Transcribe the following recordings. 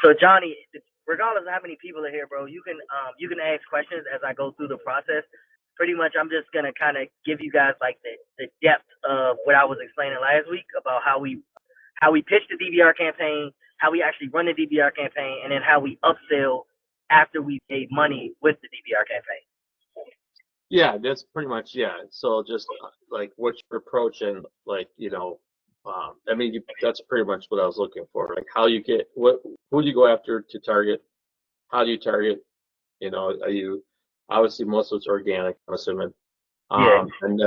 So Johnny, regardless of how many people are here, bro, you can ask questions as I go through the process. Pretty much, I'm just gonna kind of give you guys like the depth of what I was explaining last week about how we pitch the DBR campaign, how we actually run the DBR campaign, and then how we upsell after we made money with the DBR campaign. Yeah, that's pretty much, yeah. So just like what's your approach and like, I mean, that's pretty much what I was looking for. Like how you get, who do you go after to target? How do you target? Are you, obviously most of it's organic, I'm assuming. Yeah. And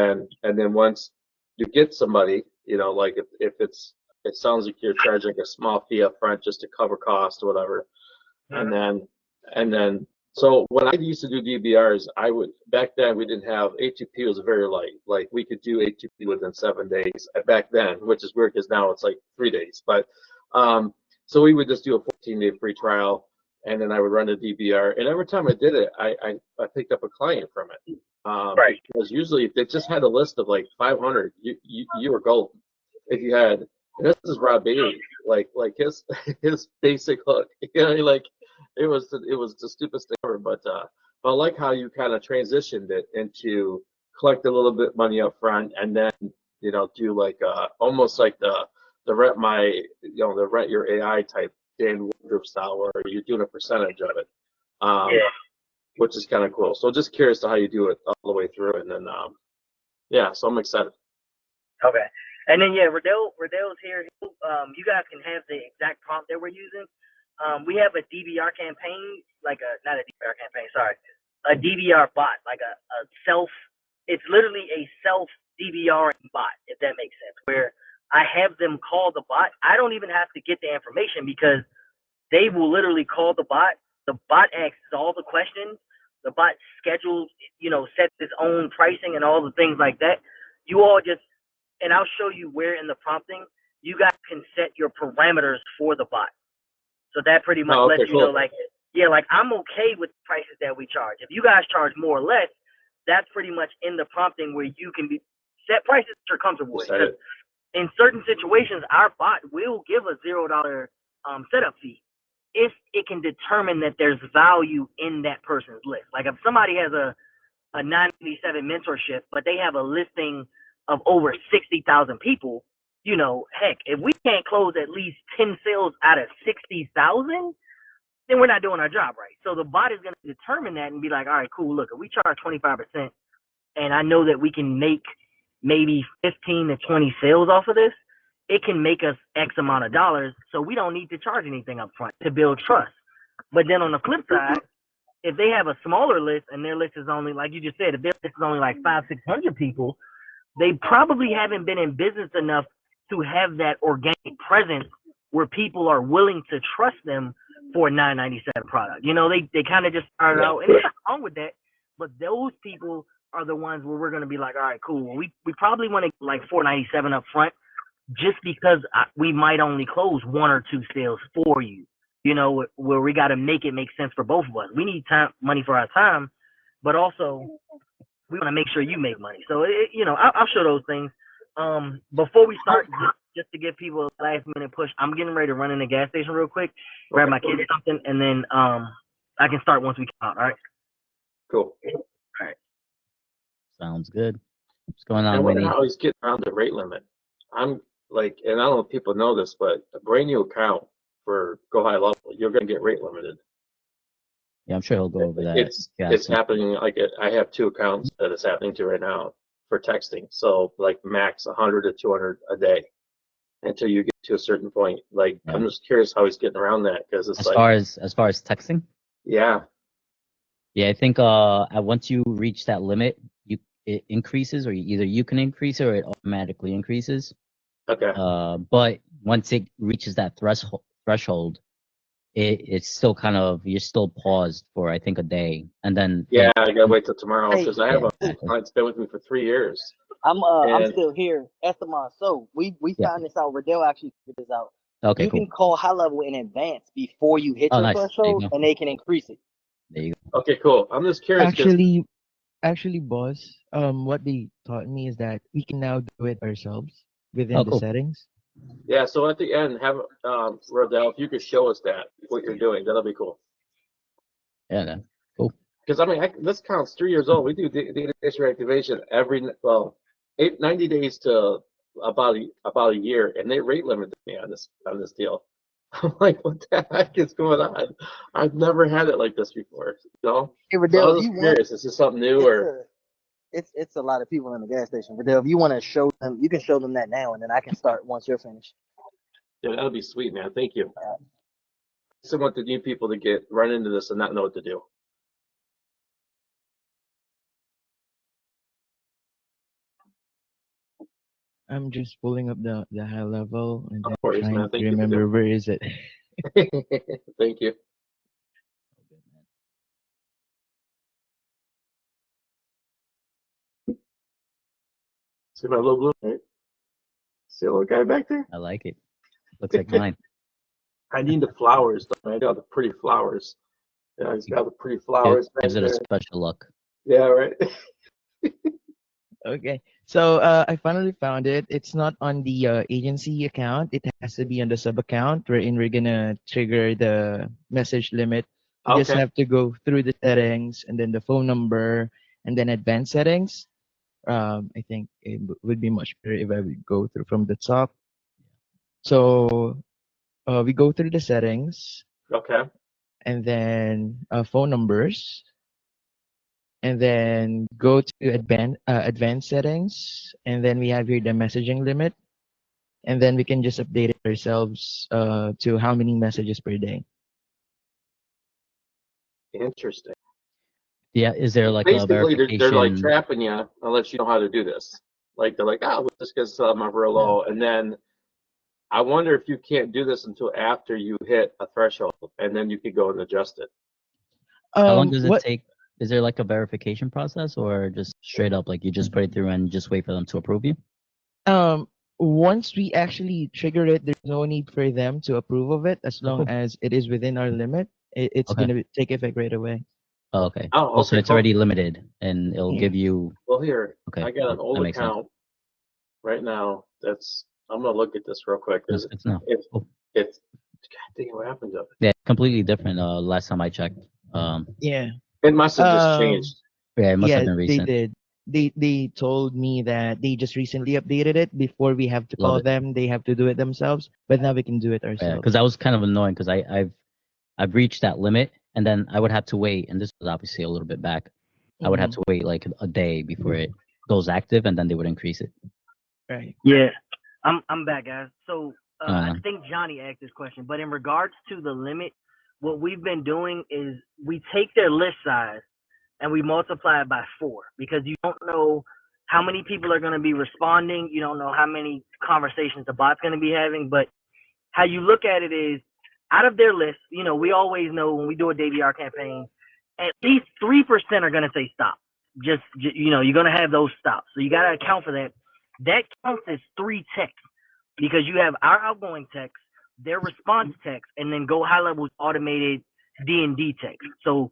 then once you get somebody, like if it sounds like you're charging a small fee up front just to cover cost or whatever. And then so when I used to do DBRs, back then we didn't have, A2P was very light. Like we could do A2P within 7 days back then, which is weird because now it's like 3 days. But so we would just do a 14-day free trial, and then I would run a DBR. And every time I did it, I picked up a client from it. Right. Because usually if they just had a list of like 500, you were golden. If you had, and this is Rob Bailey, like his basic hook, like it was the stupidest thing ever. But I like how you kind of transitioned it into collect a little bit money up front, and then do like almost like the rent the rent your AI type Dan Woodruff style, where you're doing a percentage of it. Yeah. Which is kind of cool. So just curious to how you do it all the way through, and then yeah, so I'm excited. Okay, and then yeah, Riddell's here. You guys can have the exact prompt that we're using. We have a DBR campaign, not a DBR campaign, sorry, a DBR bot, like a self. It's literally a self DBR bot, if that makes sense. Where I have them call the bot. I don't even have to get the information because they will literally call the bot. The bot asks all the questions. The bot schedules, sets its own pricing and all the things like that. You all just, and I'll show you where in the prompting you guys can set your parameters for the bot. So that pretty much lets you know, like I'm okay with the prices that we charge. If you guys charge more or less, that's pretty much in the prompting where you can set prices that you're comfortable with. In certain situations, our bot will give a $0 setup fee if it can determine that there's value in that person's list. Like if somebody has a 997 mentorship, but they have a listing of over 60,000 people, heck, if we can't close at least 10 sales out of 60,000, then we're not doing our job right. So the bot is going to determine that and be like, all right, cool, look, if we charge 25% and I know that we can make maybe 15 to 20 sales off of this, it can make us X amount of dollars, so we don't need to charge anything up front to build trust. But then on the flip side, if they have a smaller list and their list is only, like you just said, if their list is only like 500-600 people, they probably haven't been in business enough to have that organic presence where people are willing to trust them for a $997 product. They kind of just started out, and there's nothing wrong with that, but those people are the ones where we're going to be like, all right, cool. We probably want to like $497 up front, just because we might only close 1 or 2 sales for you, where we got to make it make sense for both of us. We need money for our time, but also we want to make sure you make money. So, I'll show those things. Before we start, just to give people a last minute push, I'm getting ready to run in the gas station real quick, grab my kids something, and then I can start once we come out. All right? Cool. All right. Sounds good. What's going on, I wonder Winnie? how he's getting around the rate limit. I'm like, and I don't know if people know this, but a brand new account for Go High Level, you're going to get rate limited. Yeah, I'm sure he'll go over that. It's happening. Like I have 2 accounts that it's happening to right now for texting. So like max 100 to 200 a day until you get to a certain point. Like I'm just curious how he's getting around that, because it's as far as texting. Yeah. Yeah, I think once you reach that limit, it increases, or either you can increase it or it automatically increases. Okay. But once it reaches that threshold, it's still kind of, you're still paused for I think a day, and then I gotta wait till tomorrow because I have a exactly. client's been with me for 3 years. I'm still here, Esteban. So we found this out. Riddell actually figured this out. Okay, you can call high level in advance before you hit your threshold, and they can increase it. There you go. Okay, cool. I'm just curious. Actually, boss, what they taught me is that we can now do it ourselves within the settings. Yeah, so at the end, have Rodell, if you could show us that, what you're doing. That'll be cool. Yeah, no. Cool. Because I mean, this counts 3 years old. We do database reactivation every 90 days to about a year, and they rate limited me on this deal. I'm like, what the heck is going on? I've never had it like this before. You know? Hey, So I Riddell, if was you want, curious. Is this something new or? it's a lot of people in the gas station. Riddell, if you want to show them, you can show them that now, and then I can start once you're finished. Yeah, that'll be sweet, man. Thank you. I want the new people to run into this and not know what to do. I'm just pulling up the high level and Of then course, trying man. to Thank you for remember where is it. Thank you. See my little blue? Right? See a little guy back there? I like it. Looks like mine. I need the flowers, though. I got the pretty flowers. Yeah, he's got the pretty flowers back Gives it a there. special look. Yeah, right. Okay, so I finally found it. It's not on the agency account. It has to be on the sub account wherein we're gonna trigger the message limit. You just Okay. have to go through the settings and then the phone number and then advanced settings. I think it would be much better if I would go through from the top. So we go through the settings Okay. and then phone numbers, and then go to advanced settings, and then we have here the messaging limit, and then we can just update it ourselves to how many messages per day. Interesting. Yeah, is there like a Basically, they're like verification? trapping you unless you know how to do this. Like they're like, we'll just get some of real low, and then I wonder if you can't do this until after you hit a threshold, and then you could go and adjust it. How long does it What take? Is there like a verification process, or just straight up like you just put it through and just wait for them to approve you? Once we actually trigger it, there's no need for them to approve of it as long Cool. as it is within our limit. It's Okay. gonna take effect right away. Oh, okay. Oh, So okay, it's cool. already limited, and it'll Yeah. give you. Well, here, Okay, I got an that old makes sense. account right now. I'm gonna look at this real quick. That's good to know. It's Cool. God dang, what happened to it? Yeah, completely different. Last time I checked. Yeah. It must have just changed. Yeah, it must have Yeah, been they recent. did. They told me that they just recently updated it. Before we have to Love call it. them, they have to do it themselves. But now we can do it Yeah, ourselves. because that was kind of annoying because I've reached that limit, and then I would have to wait, and this was obviously a little bit back. I would have to wait like a day before it goes active, and then they would increase it. Right. Yeah, I'm back, guys. So I Uh, think Johnny asked this question, but in regards to the limit, what we've been doing is we take their list size and we multiply it by 4 because you don't know how many people are going to be responding. You don't know how many conversations the bot's going to be having. But how you look at it is out of their list, we always know when we do a DVR campaign, at least 3% are going to say stop. Just, you're going to have those stops. So you got to account for that. That counts as 3 texts because you have our outgoing text, their response text, and then Go High Level's automated D&D text. So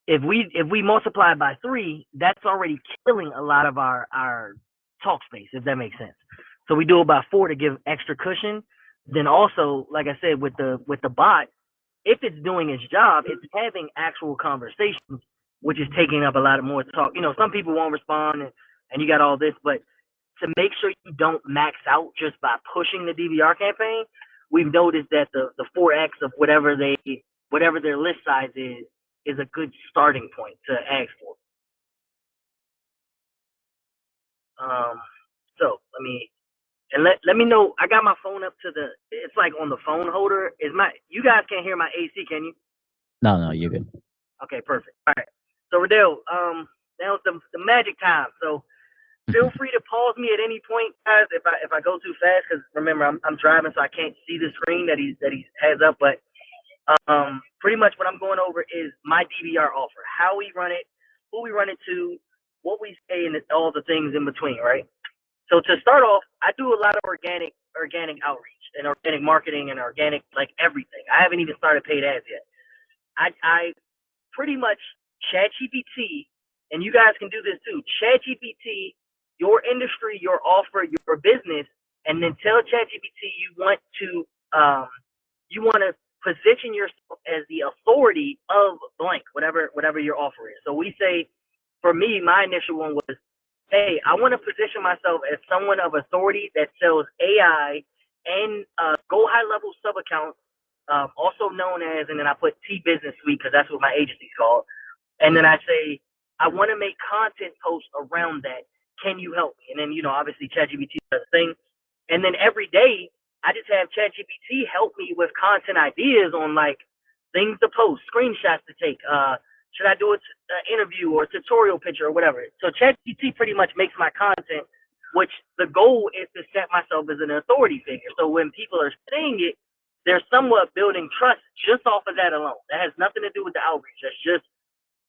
if we multiply by 3, that's already killing a lot of our talk space, if that makes sense. So we do it by 4 to give extra cushion. Then also, like I said, with the bot, if it's doing its job, it's having actual conversations, which is taking up a lot of more talk. Some people won't respond, and you got all this, but to make sure you don't max out just by pushing the DVR campaign, we've noticed that the 4x of whatever their list size is a good starting point to ask for. So let me know. I got my phone up to it's like on the phone holder. You guys can't hear my AC, can you? no, you're good. Okay, perfect. All right. So Riddell, now it's the magic time. So feel free to pause me at any point, guys, if I go too fast. Because remember, I'm driving, so I can't see the screen that he has up. But pretty much what I'm going over is my DVR offer, how we run it, who we run it to, what we say, and all the things in between, right? So to start off, I do a lot of organic outreach and organic marketing and organic everything. I haven't even started paid ads yet. I pretty much ChatGPT, and you guys can do this too. ChatGPT, your industry, your offer, your business, and then tell ChatGPT you want to position yourself as the authority of blank, whatever your offer is. So we say, for me, my initial one was, hey, I want to position myself as someone of authority that sells AI and go high level sub accounts, also known as, and then I put T Business Suite because that's what my agency's called. And then I say, I want to make content posts around that. Can you help me? And then, obviously ChatGPT does the thing. And then every day, I just have ChatGPT help me with content ideas on like things to post, screenshots to take. Should I do an interview or a tutorial picture or whatever? So ChatGPT pretty much makes my content, which the goal is to set myself as an authority figure. So when people are saying it, they're somewhat building trust just off of that alone. That has nothing to do with the outreach. That's just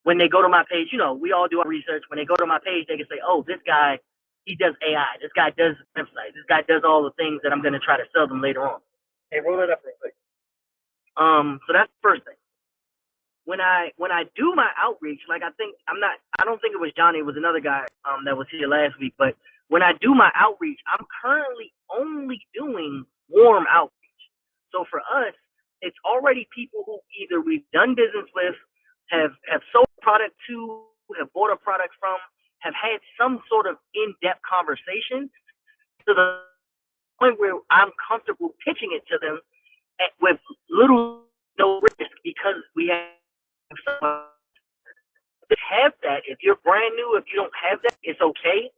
when they go to my page, we all do our research. When they go to my page, they can say, oh, this guy, he does AI. This guy does websites. This guy does all the things that I'm going to try to sell them later on. Hey, roll it up real quick. So that's the first thing. When I do my outreach, like I don't think it was Johnny, it was another guy that was here last week, but when I do my outreach, I'm currently only doing warm outreach. So for us, it's already people who either we've done business with, have sold product to, have bought a product from, have had some sort of in-depth conversation to the point where I'm comfortable pitching it to them with little no risk because we have that. If you're brand new, if you don't have that, it's okay.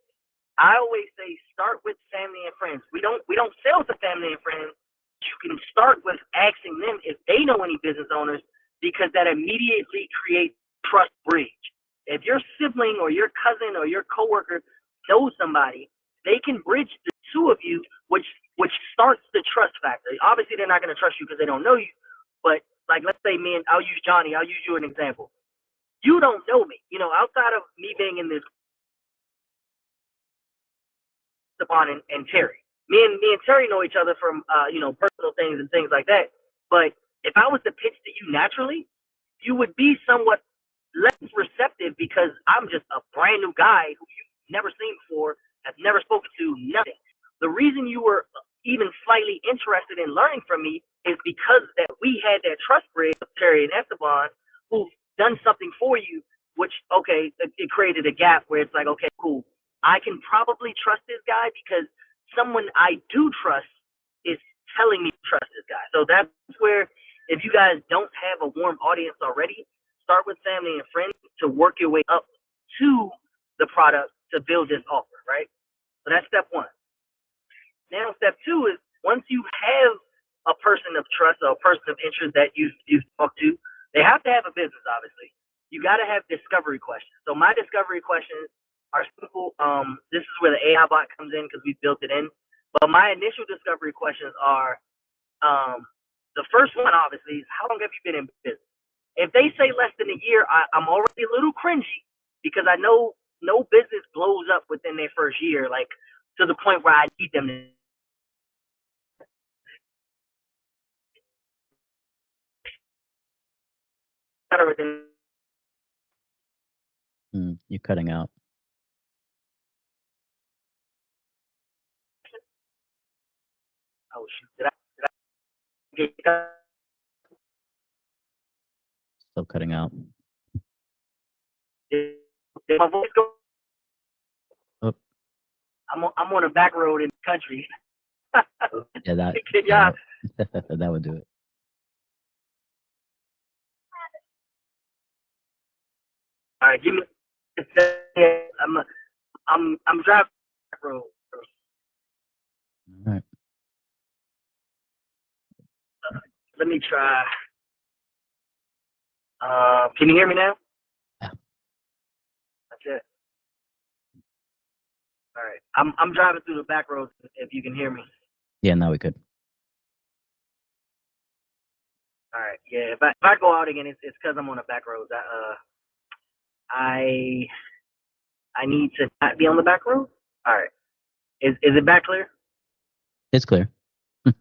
I always say start with family and friends. We don't sell to family and friends. You can start with asking them if they know any business owners, because that immediately creates trust bridge. If your sibling or your cousin or your coworker knows somebody, they can bridge the two of you, which starts the trust factor. Obviously, they're not going to trust you because they don't know you. But like, let's say me and I'll use Johnny. I'll use you an example. You don't know me, outside of me being in this Esteban and Terry. Me and Terry know each other from personal things and things like that. But if I was to pitch to you naturally, you would be somewhat less receptive because I'm just a brand new guy who you've never seen before, have never spoken to, nothing. The reason you were even slightly interested in learning from me is because that we had that trust bridge of Terry and Esteban, who've done something for you, which, okay, it created a gap where it's like, okay, cool. I can probably trust this guy because someone I do trust is telling me to trust this guy. So that's where, if you guys don't have a warm audience already, start with family and friends to work your way up to the product to build this offer, right? So that's step one. Now, step two is once you have a person of trust or a person of interest that you've talked to, they have to have a business, obviously. You got to have discovery questions. So my discovery questions are simple. This is where the AI bot comes in because we built it in. But my initial discovery questions are, the first one, obviously, is how long have you been in business? If they say less than a year, I'm already a little cringy because I know no business blows up within their first year, like to the point where I need them to. You're cutting out. Oh shoot! Did I get Still cutting out. did my voice go? Oh. I'm on a back road in the country. Yeah, that Can y'all? that would do it. All right, give me. I'm driving back road. All right. Let me try. Can you hear me now? Yeah. That's it. All right. I'm driving through the back roads. If you can hear me. Yeah, now we could. All right. Yeah. If I go out again, it's because I'm on the back roads. I need to not be on the back road. All right. Is it back clear? It's clear. All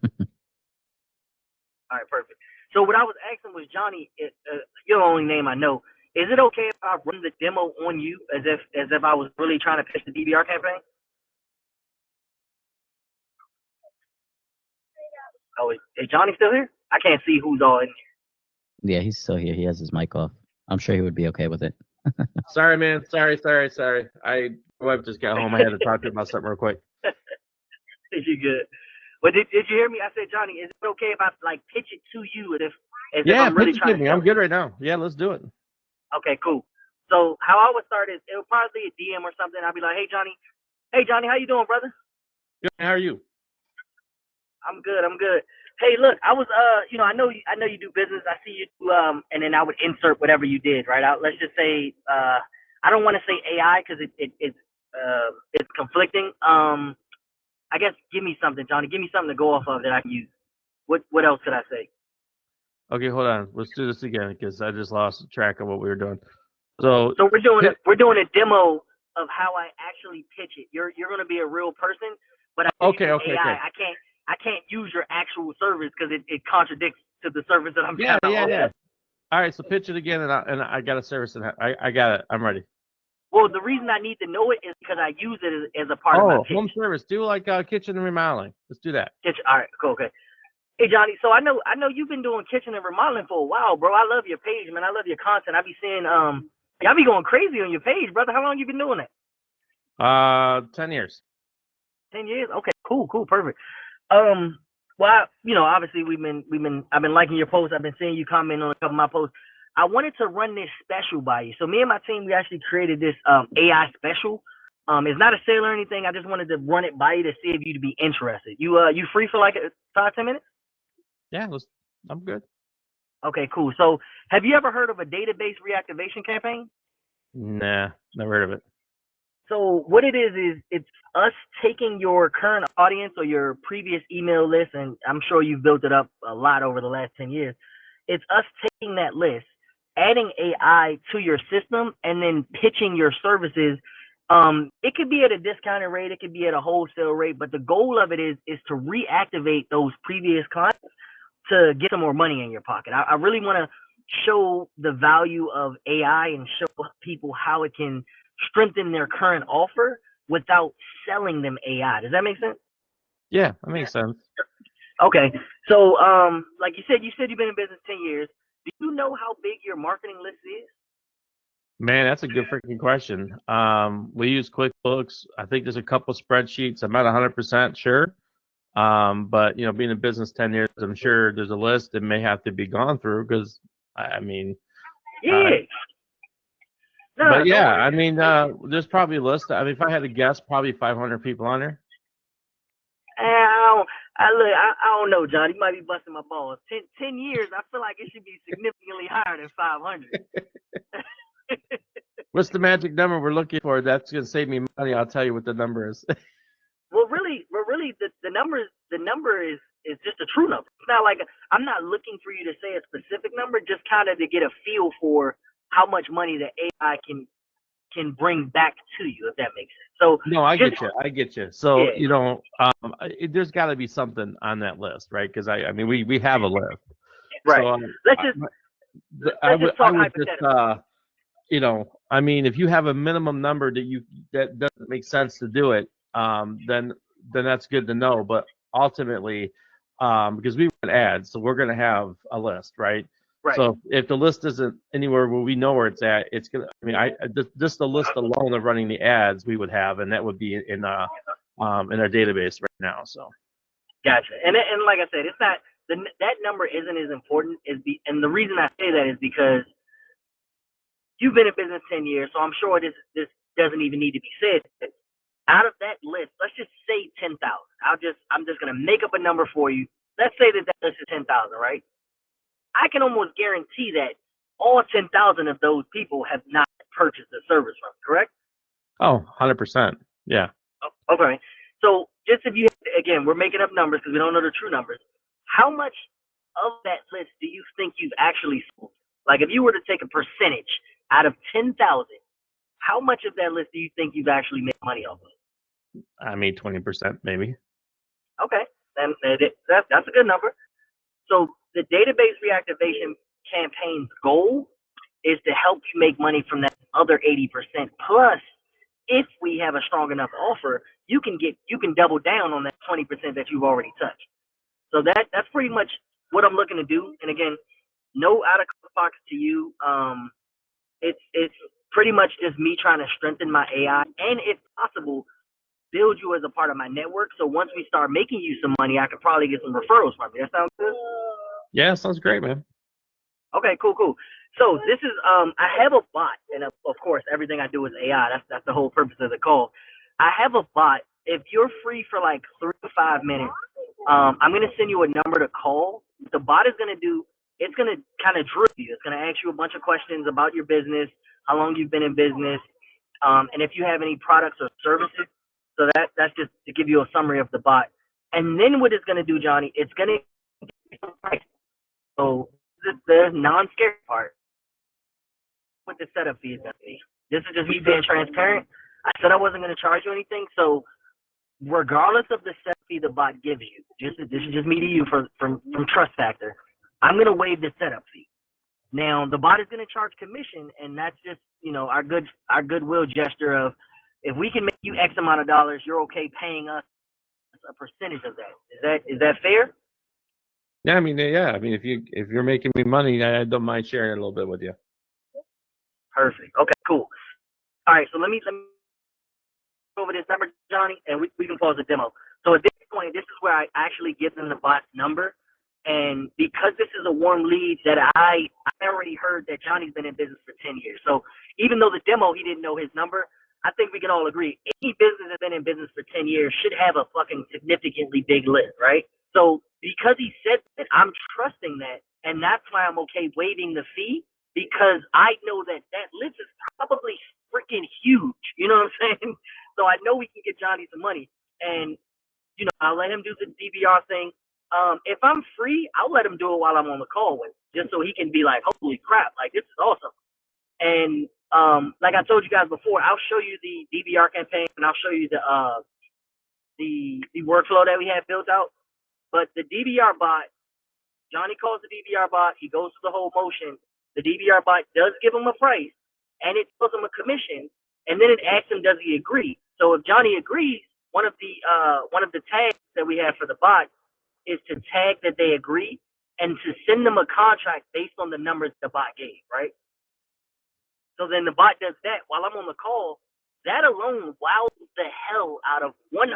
right. Perfect. So what I was asking was, Johnny, you're the only name I know. Is it okay if I run the demo on you as if I was really trying to pitch the DBR campaign? Oh, is Johnny still here? I can't see who's all in. Yeah, he's still here. He has his mic off. I'm sure he would be okay with it. Sorry, man. Sorry. My wife just got home. I had to talk to her about something real quick. You good? But did you hear me? I said, Johnny, is it okay if I like pitch it to you as if Yeah, I'm really pitch it trying to to me. sell I'm good right now. Yeah, let's do it. Okay, cool. So how I would start is it'll probably be a DM or something. I'll be like, hey Johnny, how you doing, brother? Good. How are you? I'm good. Hey, look, I was I know you do business. I see you do and then I would insert whatever you did, right? Let's just say I don't want to say AI because it's conflicting. I guess give me something, Johnny. Give me something to go off of that I can use. What else could I say? Okay, hold on. Let's do this again because I just lost track of what we were doing. So we're doing a demo of how I actually pitch it. You're gonna be a real person, but okay. AI. I can't use your actual service because it contradicts to the service that I'm trying to offer. Yeah. All right, so pitch it again, and I got a service, and I got it. I'm ready. Well, the reason I need to know it is because I use it as a part of my pitch. Home service. Do like kitchen and remodeling. Let's do that. Kitchen. All right, cool. Okay. Hey Johnny, so I know you've been doing kitchen and remodeling for a while, bro. I love your page, man. I love your content. I be seeing y'all be going crazy on your page, brother. How long you been doing that? 10 years. 10 years? Okay, cool, perfect. Well, obviously I've been liking your posts. I've been seeing you comment on a couple of my posts. I wanted to run this special by you. So me and my team, we actually created this AI special. It's not a sale or anything. I just wanted to run it by you to see if you'd be interested. You free for like 5-10 minutes? Yeah, I'm good. Okay, cool. So have you ever heard of a database reactivation campaign? Nah, never heard of it. So what it is it's us taking your current audience or your previous email list, and I'm sure you've built it up a lot over the last 10 years. It's us taking that list, adding AI to your system, and then pitching your services. It could be at a discounted rate, it could be at a wholesale rate, but the goal of it is to reactivate those previous clients to get some more money in your pocket. I really want to show the value of AI and show people how it can strengthen their current offer without selling them AI. Does that make sense? Yeah, that makes sense. Okay. So, like you said you've been in business 10 years. Do you know how big your marketing list is? Man, that's a good freaking question. We use QuickBooks. I think there's a couple spreadsheets. I'm not 100% sure. But being in business 10 years, I'm sure there's a list that may have to be gone through because, I mean, but yeah, I mean, there's probably a list. I mean, if I had to guess, probably 500 people on there. I don't know, John. You might be busting my balls. 10 years, I feel like it should be significantly higher than 500. What's the magic number we're looking for? That's gonna save me money. I'll tell you what the number is. Well, really, the number is just a true number. It's not like I'm not looking for you to say a specific number, just kind of to get a feel for how much money the AI can bring back to you, if that makes sense. So no, I get you. So yeah. There's got to be something on that list, right? Because I mean, we have a list, right? So, let's just talk hypothetically. I mean, if you have a minimum number that doesn't make sense to do it, then that's good to know. But ultimately, because we run ads, so we're going to have a list, right? Right. So if the list isn't anywhere where we know where it's at, it's gonna. I mean, just the list alone of running the ads we would have, and that would be in our database right now. So. Gotcha. And like I said, it's not that number isn't as important and the reason I say that is because you've been in business 10 years, so I'm sure this doesn't even need to be said. Out of that list, let's just say 10,000. I'm just gonna make up a number for you. Let's say that list is 10,000, right? I can almost guarantee that all 10,000 of those people have not purchased a service from, correct? Oh, 100%. Yeah. Okay. So just if you, again, we're making up numbers because we don't know the true numbers. How much of that list do you think you've actually sold? Like if you were to take a percentage out of 10,000, how much of that list do you think you've actually made money off of? I mean, 20% maybe. Okay. Then that's a good number. So the database reactivation campaign's goal is to help you make money from that other 80%. Plus, if we have a strong enough offer, you can double down on that 20% that you've already touched. So that's pretty much what I'm looking to do, and again, no out of box to you. It's pretty much just me trying to strengthen my AI, and if possible, build you as a part of my network. So once we start making you some money, I could probably get some referrals from you. That sounds good? Yeah, sounds great, man. Okay, cool. So this is I have a bot, and of course everything I do is AI. That's the whole purpose of the call. I have a bot. If you're free for like 3 to 5 minutes, I'm gonna send you a number to call. The bot is gonna do. It's gonna kind of drill you. It's gonna ask you a bunch of questions about your business, how long you've been in business, and if you have any products or services. So that's just to give you a summary of the bot. And then what it's gonna do, Johnny? It's gonna so the non-scary part. What the setup fee is going to be. This is just me being transparent. I said I wasn't going to charge you anything, so regardless of the setup fee the bot gives you, this is just me to you from trust factor. I'm going to waive the setup fee. Now the bot is going to charge commission, and that's just our goodwill gesture of if we can make you X amount of dollars, you're okay paying us a percentage of that. Is that fair? Yeah, I mean, if you're making me money, I don't mind sharing a little bit with you. Perfect. Okay, cool. All right, so let me go over this number, Johnny, and we can pause the demo. So at this point, this is where I actually give them the bot's number. And because this is a warm lead that I already heard that Johnny's been in business for 10 years. So even though the demo, he didn't know his number, I think we can all agree any business that's been in business for 10 years should have a fucking significantly big list, right? So because he said that, I'm trusting that. And that's why I'm okay waiving the fee, because I know that list is probably freaking huge. You know what I'm saying? So I know we can get Johnny some money. And, I'll let him do the DVR thing. If I'm free, I'll let him do it while I'm on the call with him, just so he can be like, holy crap, like this is awesome. And like I told you guys before, I'll show you the DVR campaign, and I'll show you the workflow that we have built out. But the DVR bot, Johnny calls the DVR bot. He goes through the whole motion. The DVR bot does give him a price, and it tells him a commission, and then it asks him, does he agree? So if Johnny agrees, one of the tags that we have for the bot is to tag that they agree and to send them a contract based on the numbers the bot gave, right? So then the bot does that while I'm on the call. That alone wows the hell out of 100%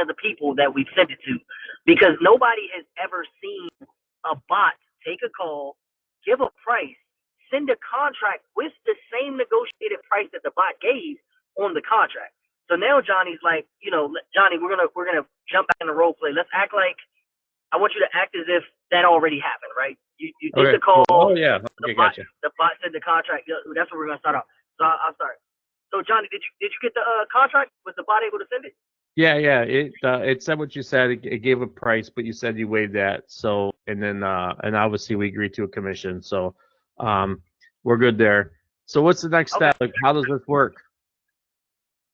of the people that we've sent it to, because nobody has ever seen a bot take a call, give a price, send a contract with the same negotiated price that the bot gave on the contract. So now Johnny's like, Johnny, we're gonna jump back in the role play. Let's act like I want you to act as if that already happened, right? You take the call. Oh yeah, okay, gotcha. The bot said the contract. That's where we're gonna start off. So I'll start. So Johnny, did you get the contract? Was the bot able to send it? Yeah. It said what you said. It gave a price, but you said you waived that. So and then and obviously we agreed to a commission. So we're good there. So what's the next step? Like, how does this work?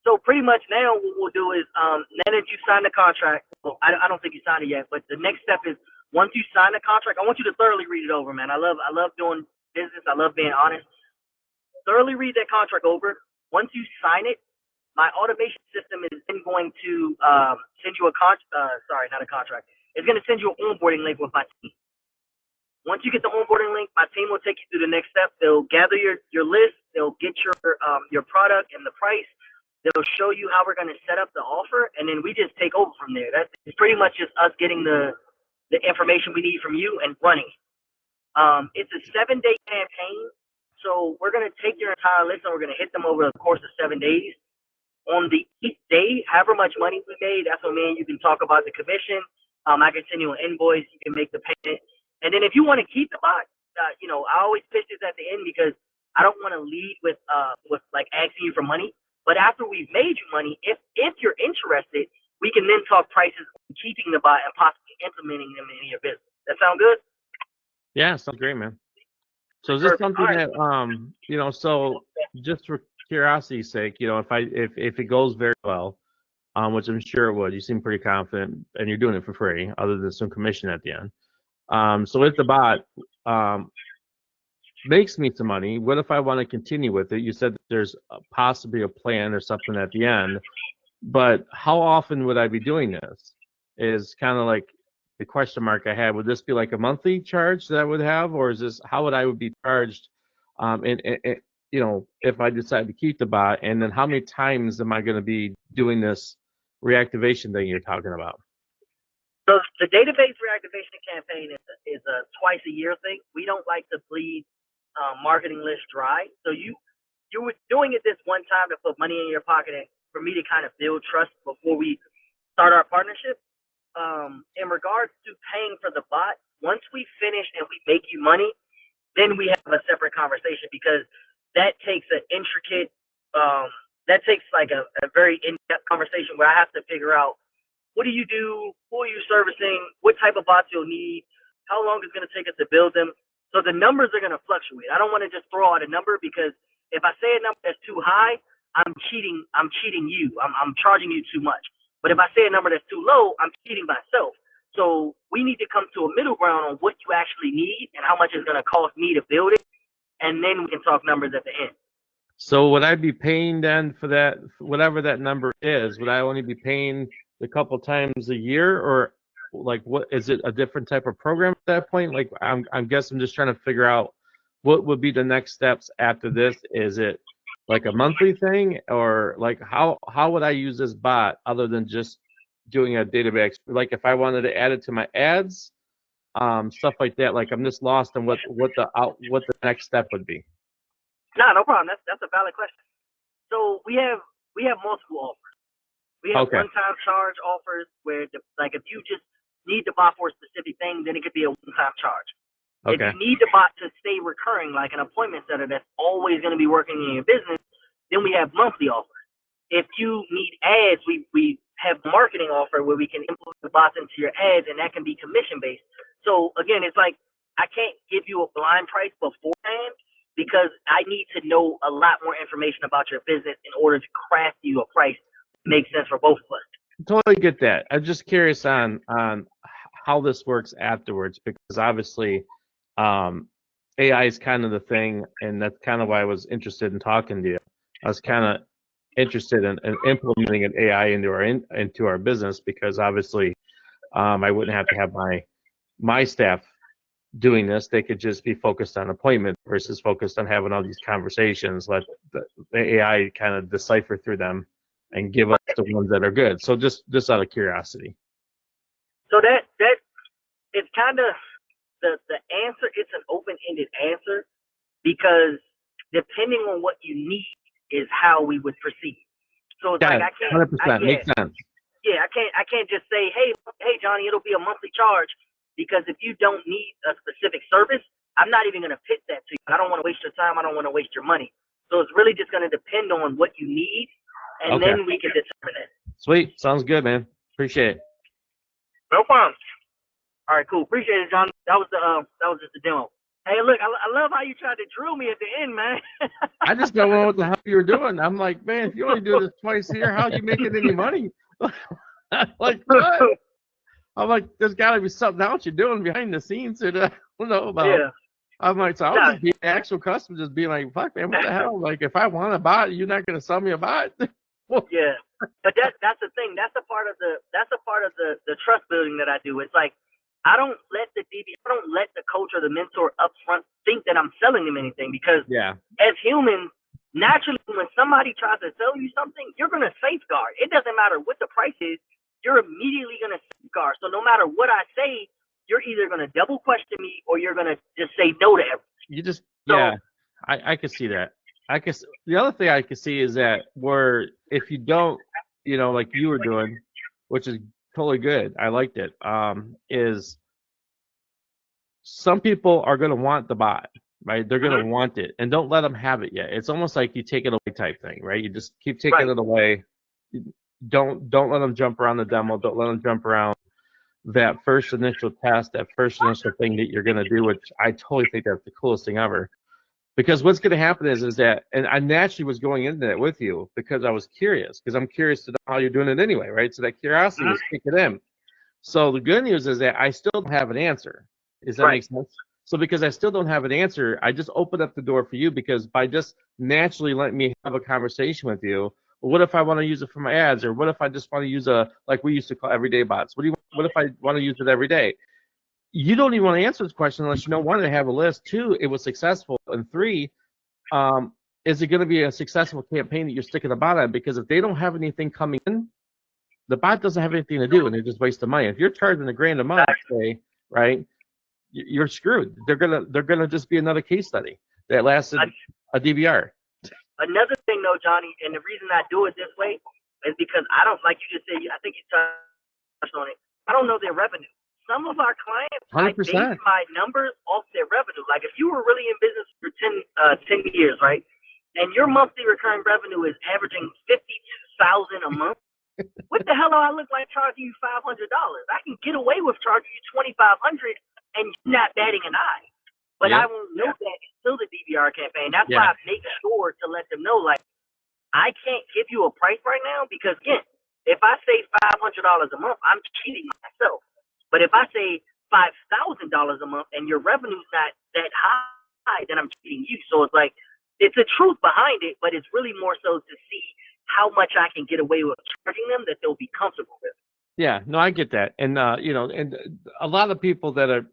So pretty much now what we'll do is now that you signed the contract, well, I don't think you signed it yet, but the next step is once you sign the contract, I want you to thoroughly read it over, man. I love doing business. I love being honest. Thoroughly read that contract over. Once you sign it, my automation system is then going to send you not a contract. It's going to send you an onboarding link with my team. Once you get the onboarding link, my team will take you through the next step. They'll gather your list. They'll get your product and the price. They'll show you how we're going to set up the offer, and then we just take over from there. It's pretty much just us getting the information we need from you and running. It's a 7-day campaign, so we're going to take your entire list and we're going to hit them over the course of 7 days. On the 8th day, however much money we made, that's when me and you can talk about the commission. I can send you an invoice. You can make the payment. And then if you want to keep the bot, I always pitch this at the end because I don't want to lead with like asking you for money. But after we've made you money, if you're interested, we can then talk prices on keeping the bot and possibly implementing them in your business. That sound good? Yeah, sounds great, man. So is this something that so just for curiosity's sake, if it goes very well, which I'm sure it would, you seem pretty confident, and you're doing it for free, other than some commission at the end. So if the bot makes me some money, what if I want to continue with it? You said that there's possibly a plan or something at the end, but how often would I be doing this? Is kind of like the question mark I had. Would this be like a monthly charge that I would have, or is this how would I would be charged? And you know, if I decide to keep the bot, and then how many times am I going to be doing this reactivation thing you're talking about? So the database reactivation campaign is a twice a year thing. We don't like to bleed marketing lists dry. So you were doing it this one time to put money in your pocket and for me to kind of build trust before we start our partnership. In regards to paying for the bot, once we finish and we make you money, then we have a separate conversation, because that takes an intricate, that takes like a very in-depth conversation where I have to figure out, what do you do? Who are you servicing? What type of bots you'll need? How long it's going to take us to build them? So the numbers are going to fluctuate. I don't want to just throw out a number, because if I say a number that's too high, I'm cheating you. I'm charging you too much. But if I say a number that's too low, I'm cheating myself. So we need to come to a middle ground on what you actually need and how much it's going to cost me to build it, and then we can talk numbers at the end. So would I be paying then for that, whatever that number is? Would I only be paying a couple times a year, or like what is it, a different type of program at that point? Like I'm guessing I'm just trying to figure out what would be the next steps after this. Is it like a monthly thing, or like how would I use this bot other than just doing a database? Like if I wanted to add it to my ads, stuff like that. Like I'm just lost on what the next step would be. No problem. That's a valid question. So we have multiple offers. We have one-time charge offers where, like, if you just need the bot for a specific thing, then it could be a one-time charge. If you need the bot to stay recurring, like an appointment setter that's always going to be working in your business, then we have monthly offers. If you need ads, we have marketing offer where we can implement the bots into your ads, and that can be commission-based. So again, it's like I can't give you a blind price beforehand, because I need to know a lot more information about your business in order to craft you a price that makes sense for both of us. Totally get that. I'm just curious on how this works afterwards, because obviously AI is kind of the thing, and that's kind of why I was interested in talking to you. I was kind of interested in implementing an AI into our business, because obviously I wouldn't have to have my staff doing this. They could just be focused on appointments versus focused on having all these conversations. Let the AI kind of decipher through them and give us the ones that are good. So just out of curiosity. So that it's kind of the answer. It's an open-ended answer, because depending on what you need is how we would proceed. So it's like I can't. 100% makes sense. Yeah, I can't just say, hey Johnny, it'll be a monthly charge, because if you don't need a specific service, I'm not even going to pitch that to you. I don't want to waste your time. I don't want to waste your money. So it's really just going to depend on what you need, and then we can determine it. Sweet. Sounds good, man. Appreciate it. No problem. All right, cool. Appreciate it, Johnny. That was just the demo. Hey, look, I love how you tried to drill me at the end, man. I just don't know what the hell you were doing. I'm like, man, if you only do this twice a year, how are you making any money? Like, what? I'm like, there's got to be something else you're doing behind the scenes that I don't know about. Yeah. I'm like, so I was just being the actual customer, just being like, fuck, man, what the hell? Like, if I want a bot, you're not going to sell me a bot? Yeah, but that's the thing. That's a part of the trust building that I do. It's like I don't let the coach or the mentor up front think that I'm selling them anything, because as humans, naturally, when somebody tries to sell you something, you're going to safeguard. It doesn't matter what the price is. You're immediately going to safeguard. So no matter what I say, you're either going to double question me or you're going to just say no to everything. You just, I could see that. The other thing I could see is that where if you don't, like you were doing, which is totally good, I liked it, is some people are going to want the bot, right? They're going to want it, and don't let them have it yet. It's almost like you take it away type thing, right? You just keep taking it away. Don't let them jump around the demo. Don't let them jump around that first initial test, that first initial thing that you're going to do, which I totally think that's the coolest thing ever. Because what's going to happen is that, and I naturally was going into that with you because I was curious, because I'm curious to know how you're doing it anyway, right? So that curiosity was kicking in. So the good news is that I still don't have an answer. Does that make sense? So because I still don't have an answer, I just opened up the door for you, because by just naturally letting me have a conversation with you, what if I want to use it for my ads, or what if I just want to use like we used to call everyday bots? What if I want to use it every day? You don't even want to answer this question unless you know, one, they have a list, two, it was successful, and three, is it going to be a successful campaign that you're sticking the bot on? Because if they don't have anything coming in, the bot doesn't have anything to do, and they're just wasting money. If you're charging $1,000 a month, say, right, you're screwed. They're gonna just be another case study that lasted a DVR. Another thing, though, Johnny, and the reason I do it this way is because I don't, like you just said, I think you touched on it. I don't know their revenue. Some of our clients, 100%. I base my numbers off their revenue. Like if you were really in business for 10 years, right, and your monthly recurring revenue is averaging $52,000 a month, what the hell do I look like charging you $500? I can get away with charging you $2,500 and you're not batting an eye. But I won't know that until the DVR campaign. That's why I make sure to let them know, like, I can't give you a price right now because, again, if I say $500 a month, I'm cheating myself. But if I say $5,000 a month and your revenue's not that high, then I'm cheating you. So it's like, it's a truth behind it, but it's really more so to see how much I can get away with charging them that they'll be comfortable with. Yeah, no, I get that, and and a lot of people that are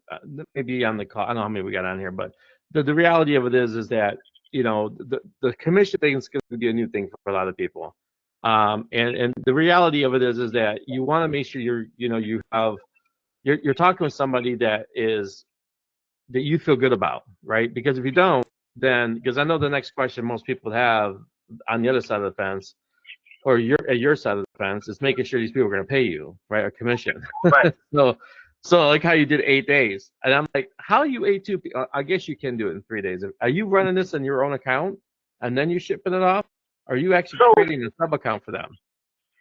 maybe on the call, I don't know how many we got on here, but the reality of it is that the commission thing is going to be a new thing for a lot of people, and the reality of it is that you want to make sure you're talking with somebody that you feel good about, right? Because if you don't, then because I know the next question most people have on the other side of the fence, or at your side of the fence, is making sure these people are going to pay you, right, a commission. Right. So like how you did 8 days, and I'm like, how you ate two? I guess you can do it in 3 days. Are you running this in your own account and then you shipping it off? Or are you actually creating a sub account for them?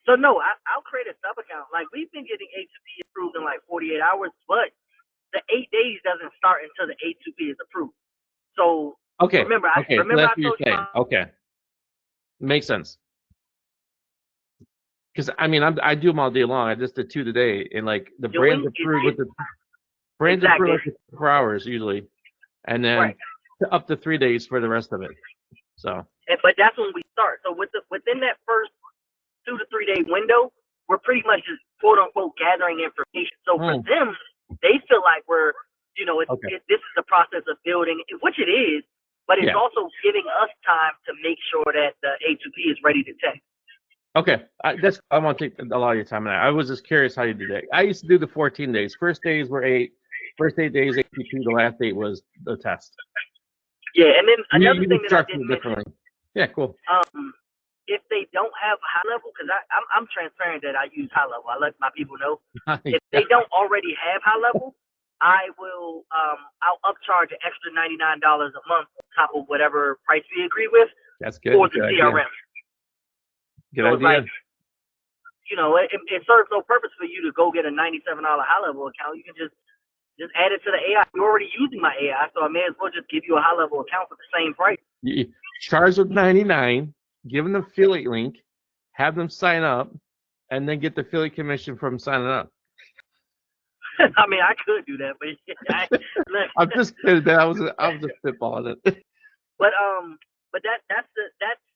So no, I'll create a sub account. Like we've been getting A2P approved in like 48 hours, but the 8 days doesn't start until the A2P is approved. So remember, I told you. Okay, makes sense. Because I mean, I do them all day long. I just did 2 today, and like the brand's approved with the brand's approved for 4 hours usually, and then up to 3 days for the rest of it. So. But that's when we start. So within that first 2 to 3 day window, we're pretty much just quote unquote gathering information. So for them, they feel like we're, this is the process of building, which it is, but it's also giving us time to make sure that the A2P is ready to test. Okay, I won't take a lot of your time on that. I was just curious how you did that. I used to do the 14 days. First days were 8. First 8 days, ATP. The last 8 was the test. Yeah, and then another thing that I did differently. Yeah, cool. If they don't have high level, because I'm transparent that I use high level. I let my people know. If they don't already have high level, I will I'll upcharge an extra $99 a month on top of whatever price we agree with. That's good. For the CRM. Good idea. Like, it serves no purpose for you to go get a $97 high level account. You can just add it to the AI. You're already using my AI, so I may as well just give you a high level account for the same price. You charge them $99, give them the affiliate link, have them sign up, and then get the affiliate commission from signing up. I mean, I could do that, but I'm just kidding. I was just spitballing it. But that's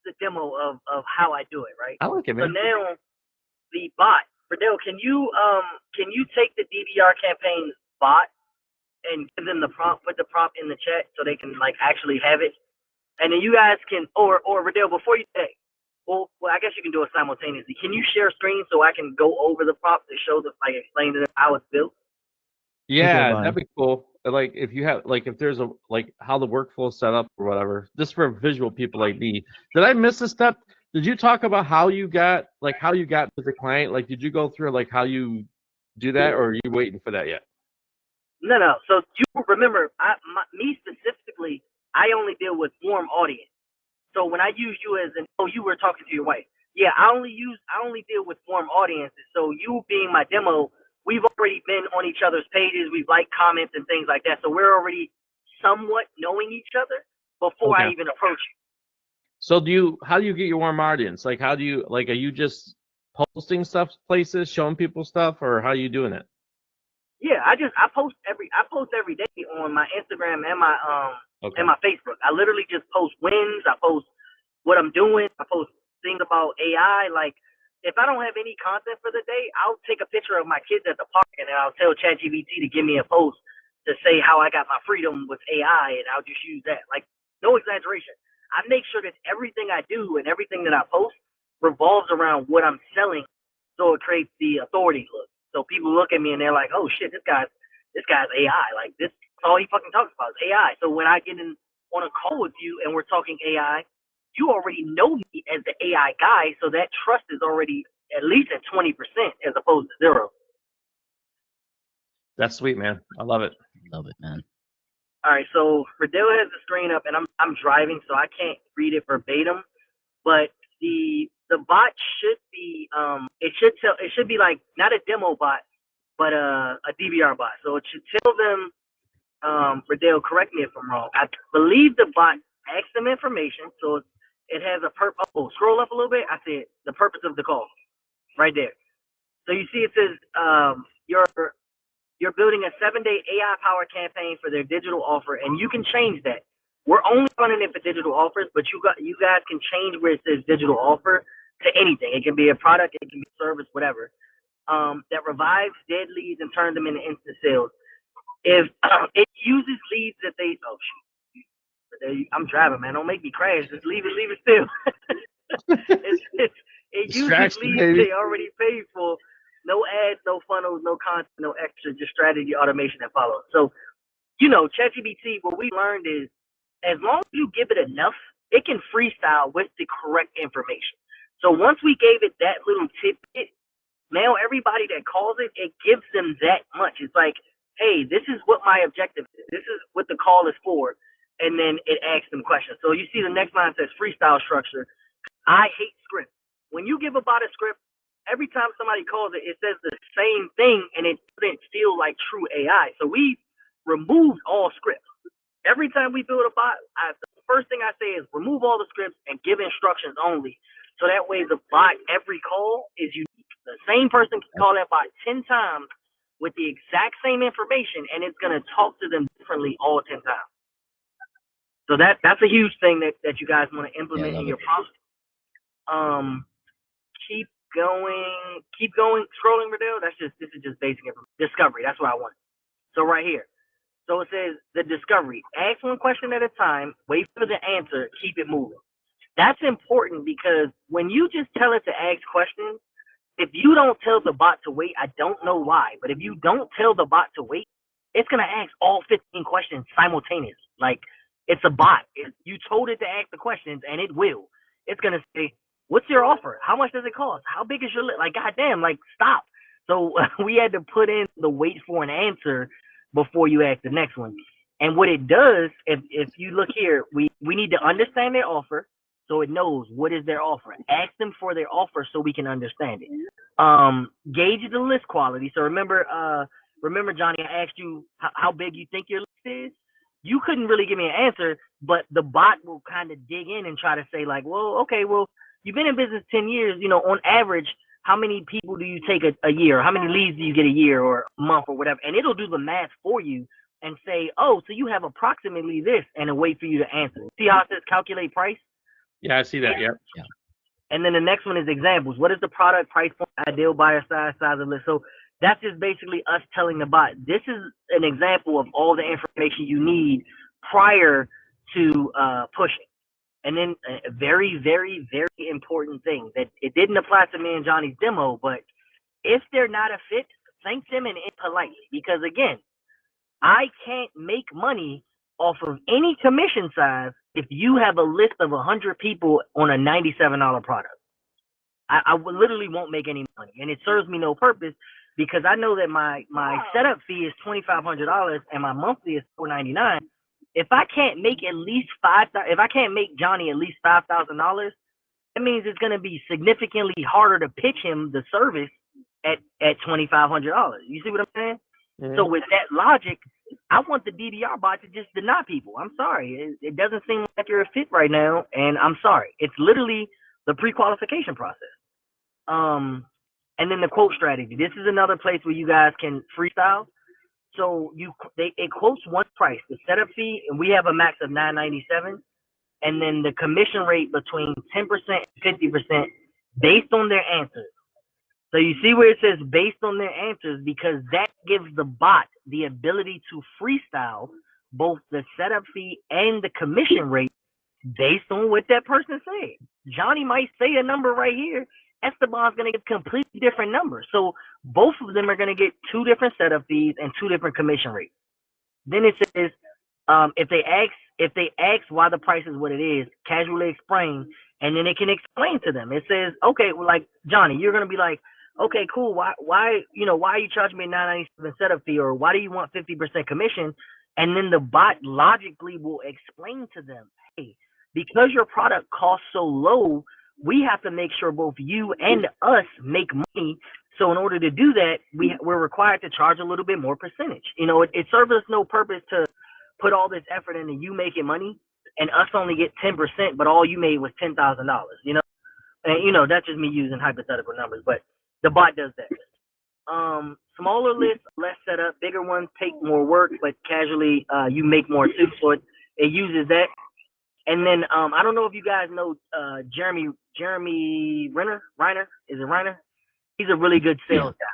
the demo of how I do it, right? I like it, man. So now the bot, Fidel, can you take the DVR campaign bot and give them the prompt, put the prompt in the chat so they can like actually have it, and then you guys can, or Fidel, before you say, well, I guess you can do it simultaneously. Can you share screen so I can go over the prompt to show them, like explain to them how it's built? Yeah, that'd be cool. Like if you have, like if there's a, like how the workflow is set up or whatever, just for visual people like me. Did I miss a step? Did you talk about how you got to the client? Like, did you go through like how you do that, or are you waiting for that yet? No. So you remember, me specifically, I only deal with warm audience. So when I use you as you were talking to your wife. Yeah, I only deal with warm audiences. So you being my demo, we've already been on each other's pages. We've liked comments and things like that. So we're already somewhat knowing each other before I even approach you. So how do you get your warm audience? Like, are you just posting stuff places, showing people stuff, or how are you doing it? Yeah, I post every day on my Instagram and my and my Facebook. I literally just post wins. I post what I'm doing. I post things about AI. Like, if I don't have any content for the day, I'll take a picture of my kids at the park and then I'll tell ChatGPT to give me a post to say how I got my freedom with AI, and I'll just use that. Like, no exaggeration. I make sure that everything I do and everything that I post revolves around what I'm selling, so it creates the authority look. So people look at me and they're like, "Oh shit, this guy's AI. Like, this is all he fucking talks about is AI." So when I get in on a call with you and we're talking AI, you already know me as the AI guy, so that trust is already at least at 20% as opposed to 0. That's sweet, man. I love it. Love it, man. All right, so Riddell has the screen up, and I'm driving, so I can't read it verbatim. But the bot should be it should be like not a demo bot, but a DVR bot. So it should tell them, Riddell, correct me if I'm wrong. I believe the bot asks them information, so it has a oh, scroll up a little bit. I said the purpose of the call right there. So you see it says you're building a 7-day AI power campaign for their digital offer, and you can change that. We're only running it for digital offers, but you guys can change where it says digital offer to anything. It can be a product, it can be a service, whatever. That revives dead leads and turns them into instant sales. If it uses leads that they I'm driving, man. Don't make me crash. Just leave it still. It uses leads they already paid for. No ads, no funnels, no content, no extra, just strategy, automation, and follow. So, ChatGPT, what we learned is, as long as you give it enough, it can freestyle with the correct information. So once we gave it that little tidbit, now everybody that calls it, it gives them that much. It's like, hey, this is what my objective is. This is what the call is for. And then it asks them questions. So you see the next line says freestyle structure. I hate script. When you give a bot a script, every time somebody calls it, it says the same thing, and it doesn't feel like true AI. So we removed all scripts. Every time we build a bot, the first thing I say is remove all the scripts and give instructions only. So that way the bot, every call is unique. The same person can call that bot 10 times with the exact same information, and it's going to talk to them differently all 10 times. So that's a huge thing that you guys want to implement in your prompts. Keep going, scrolling, Riddell. This is just basic information. Discovery, that's what I want. So right here. So it says the discovery. Ask one question at a time, wait for the answer, keep it moving. That's important because when you just tell it to ask questions, if you don't tell the bot to wait, I don't know why, but if you don't tell the bot to wait, it's going to ask all 15 questions simultaneously. Like, it's a bot. You told it to ask the questions, and it will. It's going to say, what's your offer? How much does it cost? How big is your list? Like, goddamn, like, stop. So we had to put in the wait for an answer before you ask the next one. And what it does, if you look here, we need to understand their offer so it knows what is their offer. Ask them for their offer so we can understand it. Gauge the list quality. So remember, Johnny, I asked you how big you think your list is. You couldn't really give me an answer, but the bot will kind of dig in and try to say, like, well, okay, well, you've been in business 10 years, on average, how many people do you take a year? How many leads do you get a year or a month or whatever? And it'll do the math for you and say, oh, so you have approximately this, and it'll wait for you to answer. See how it says calculate price? Yeah, I see that. Yeah. And then the next one is examples. What is the product, price point, ideal buyer size of list? So that's just basically us telling the bot, this is an example of all the information you need prior to pushing. And then a very, very, very important thing that it didn't apply to me and Johnny's demo, but if they're not a fit, thank them and politely. Because again, I can't make money off of any commission size if you have a list of 100 people on a $97 product. I literally won't make any money, and it serves me no purpose because I know that my setup fee is $2,500 and my monthly is $499. If I can't make at least if I can't make Johnny at least $5,000, that means it's going to be significantly harder to pitch him the service at $2,500. You see what I'm saying? Mm-hmm. So with that logic, I want the DDR bot to just deny people. I'm sorry, it doesn't seem like you're a fit right now, and I'm sorry. It's literally the pre-qualification process. And then the quote strategy. This is another place where you guys can freestyle. So it quotes one price, the setup fee, and we have a max of $997. and then the commission rate between 10% and 50% based on their answers. So you see where it says based on their answers, because that gives the bot the ability to freestyle both the setup fee and the commission rate based on what that person said. Johnny might say a number right here. Esteban's going to get a completely different number. So both of them are going to get 2 different setup fees and 2 different commission rates. Then it says, if they ask why the price is what it is, casually explain, and then it can explain to them. It says, okay, well, like Johnny, you're gonna be like, okay, cool. Why are you charging me a $9.97 setup fee, or why do you want 50% commission? And then the bot logically will explain to them, hey, because your product costs so low, we have to make sure both you and us make money. So in order to do that, we're required to charge a little bit more percentage. It serves us no purpose to put all this effort into you making money and us only get 10%, but all you made was $10,000. And that's just me using hypothetical numbers, but the bot does that. Smaller lists, less setup. Bigger ones take more work, but casually you make more too. So it uses that. And then I don't know if you guys know Jeremy Reiner. Is it Reiner? He's a really good sales guy.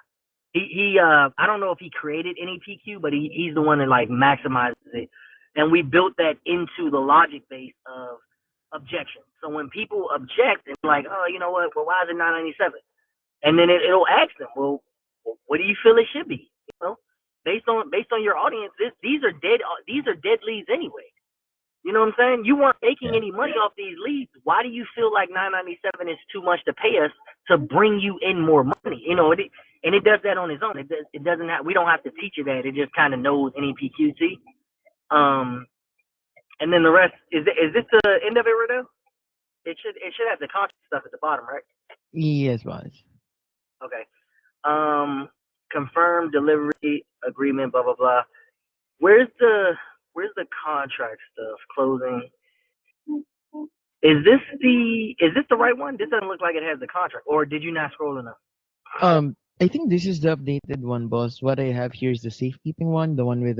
He I don't know if he created any PQ, but he's the one that like maximizes it. And we built that into the logic base of objection. So when people object and like, oh, you know what? Well, why is it $9.97? And then it'll ask them, well, what do you feel it should be? Based on your audience, these are dead leads anyway. You know what I'm saying? You weren't making any money off these leads. Why do you feel like $9.97 is too much to pay us to bring you in more money? And it does that on its own. It doesn't have. We don't have to teach it that. It just kind of knows any PQC. And then the rest is this the end of it, Riddell? It should have the contract stuff at the bottom, right? Yes, boss. Okay. Confirm delivery agreement. Blah blah blah. Where's the contract stuff? Closing. Is this the right one? This doesn't look like it has the contract. Or did you not scroll enough? I think this is the updated one, boss. What I have here is the safekeeping one, the one with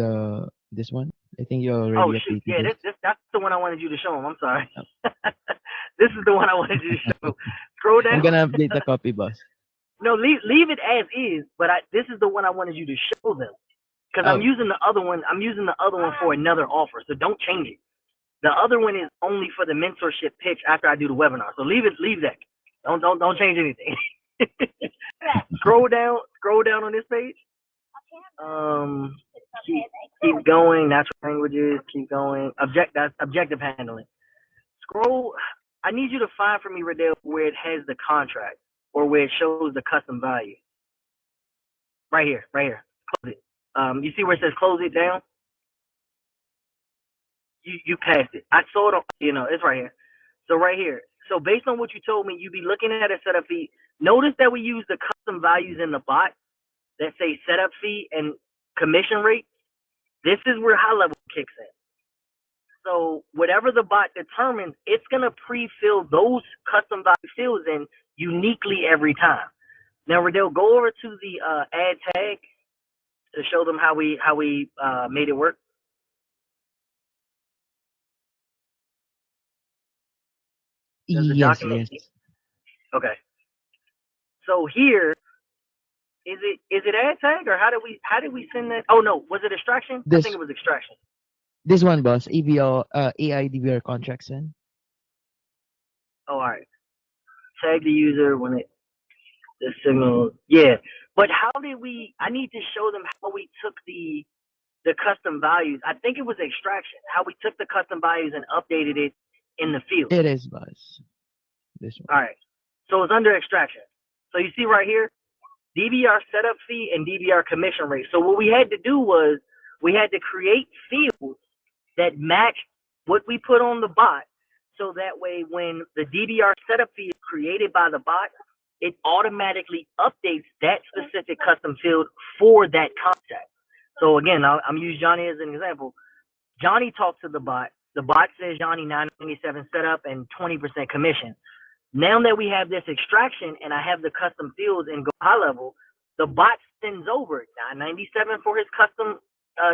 this one. I think you already Oh updated shoot! Yeah, this. that's the one I wanted you to show him. I'm sorry. This is the one I wanted you to show. Scroll down. I'm gonna update the copy, boss. No, leave it as is. But this is the one I wanted you to show them, because I'm using the other one. I'm using the other one for another offer. So don't change it. The other one is only for the mentorship pitch after I do the webinar. So leave that. Don't change anything. Scroll down on this page. Keep going. Natural languages. Keep going. That's objective handling. Scroll. I need you to find for me, Riddell, where it has the contract or where it shows the custom value. Right here. Close it. You see where it says close it down? You passed it. I saw it. It's right here. So right here. So based on what you told me, you'd be looking at a setup fee. Notice that we use the custom values in the bot that say setup fee and commission rate. This is where high level kicks in. So whatever the bot determines, it's gonna pre-fill those custom value fields in uniquely every time. Now, Riddell, go over to the add tag to show them how we made it work. Does the Yes, document? yes. Okay. So here, is it add tag, or how did we send that? Oh no, was it extraction? I think it was extraction. This one, boss. AI DVR contracts in. Oh, all right. Tag the user when the signal. Yeah, but how did we? I need to show them how we took the custom values. I think it was extraction. How we took the custom values and updated it in the field. It is, boss. This one. All right. So it's under extraction. So you see right here, DVR setup fee and DVR commission rate. So what we had to do was we had to create fields that match what we put on the bot. So that way, when the DVR setup fee is created by the bot, it automatically updates that specific custom field for that contact. So again, I'm using Johnny as an example. Johnny talks to the bot. The bot says Johnny $9.97 setup and 20% commission. Now that we have this extraction and I have the custom fields in Go High Level, the bot sends over $9.97 for his custom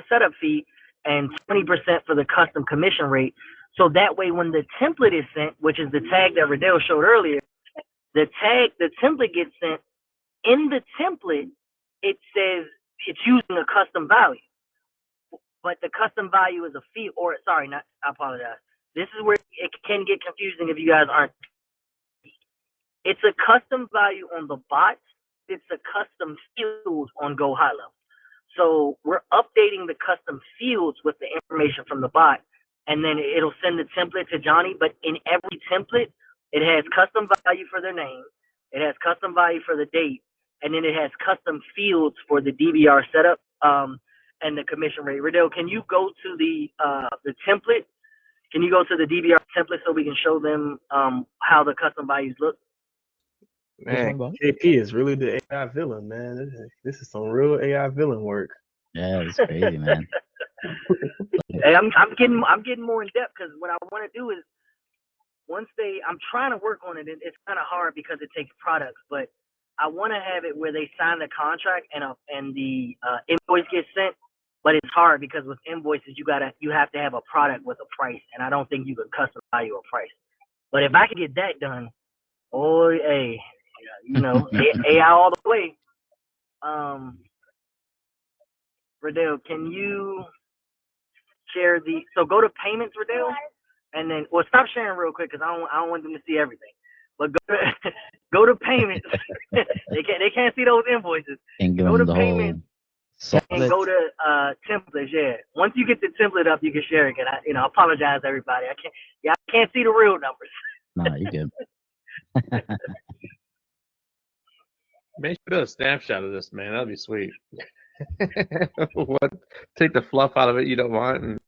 setup fee and 20% for the custom commission rate. So that way, when the template is sent, which is the tag that Riddell showed earlier, the template gets sent. In the template, it says it's using a custom value, but the custom value is a field, or sorry, not, I apologize. This is where it can get confusing if you guys aren't. It's a custom value on the bot. It's a custom field on Go High Level. So we're updating the custom fields with the information from the bot, and then it'll send the template to Johnny. But in every template, it has custom value for their name, it has custom value for the date, and then it has custom fields for the DVR setup and the commission rate. Riddell, can you go to the template? Can you go to the DVR template so we can show them how the custom values look? Man, KP is really the AI villain, man. This is some real AI villain work. Yeah, it's crazy, man. Hey, I'm getting more in depth, because what I want to do is, I'm trying to work on it. It's kind of hard because it takes products, but I want to have it where they sign the contract and the invoice gets sent. But it's hard because with invoices you have to have a product with a price, and I don't think you could custom value a price. But if I could get that done, hey, AI all the way. Riddell, can you share so go to payments, Riddell, and then stop sharing real quick, because I don't want them to see everything. But go to payments. they can't see those invoices. Go to payments and go to templates. Yeah. Once you get the template up, you can share it. And I apologize, everybody. I can't see the real numbers. No, you're good. Make sure a snapshot of this, man. That'd be sweet. Take the fluff out of it you don't want, and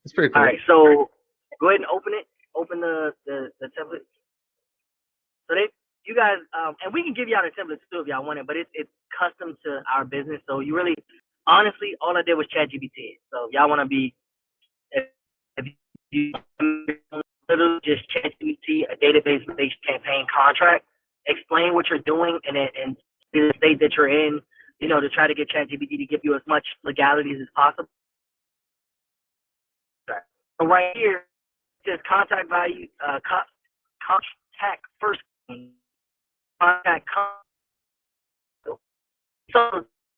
it's pretty cool. All right, so go ahead and open it. Open the template. So you guys, and we can give y'all the template too if y'all want it, but it's custom to our business. So you really, honestly, all I did was ChatGPT. So if y'all want to be, if you literally just ChatGPT a database-based campaign contract, explain what you're doing, and the state that you're in, to try to get ChatGPT to give you as much legalities as possible. So right here, it says contact value, contact first, contact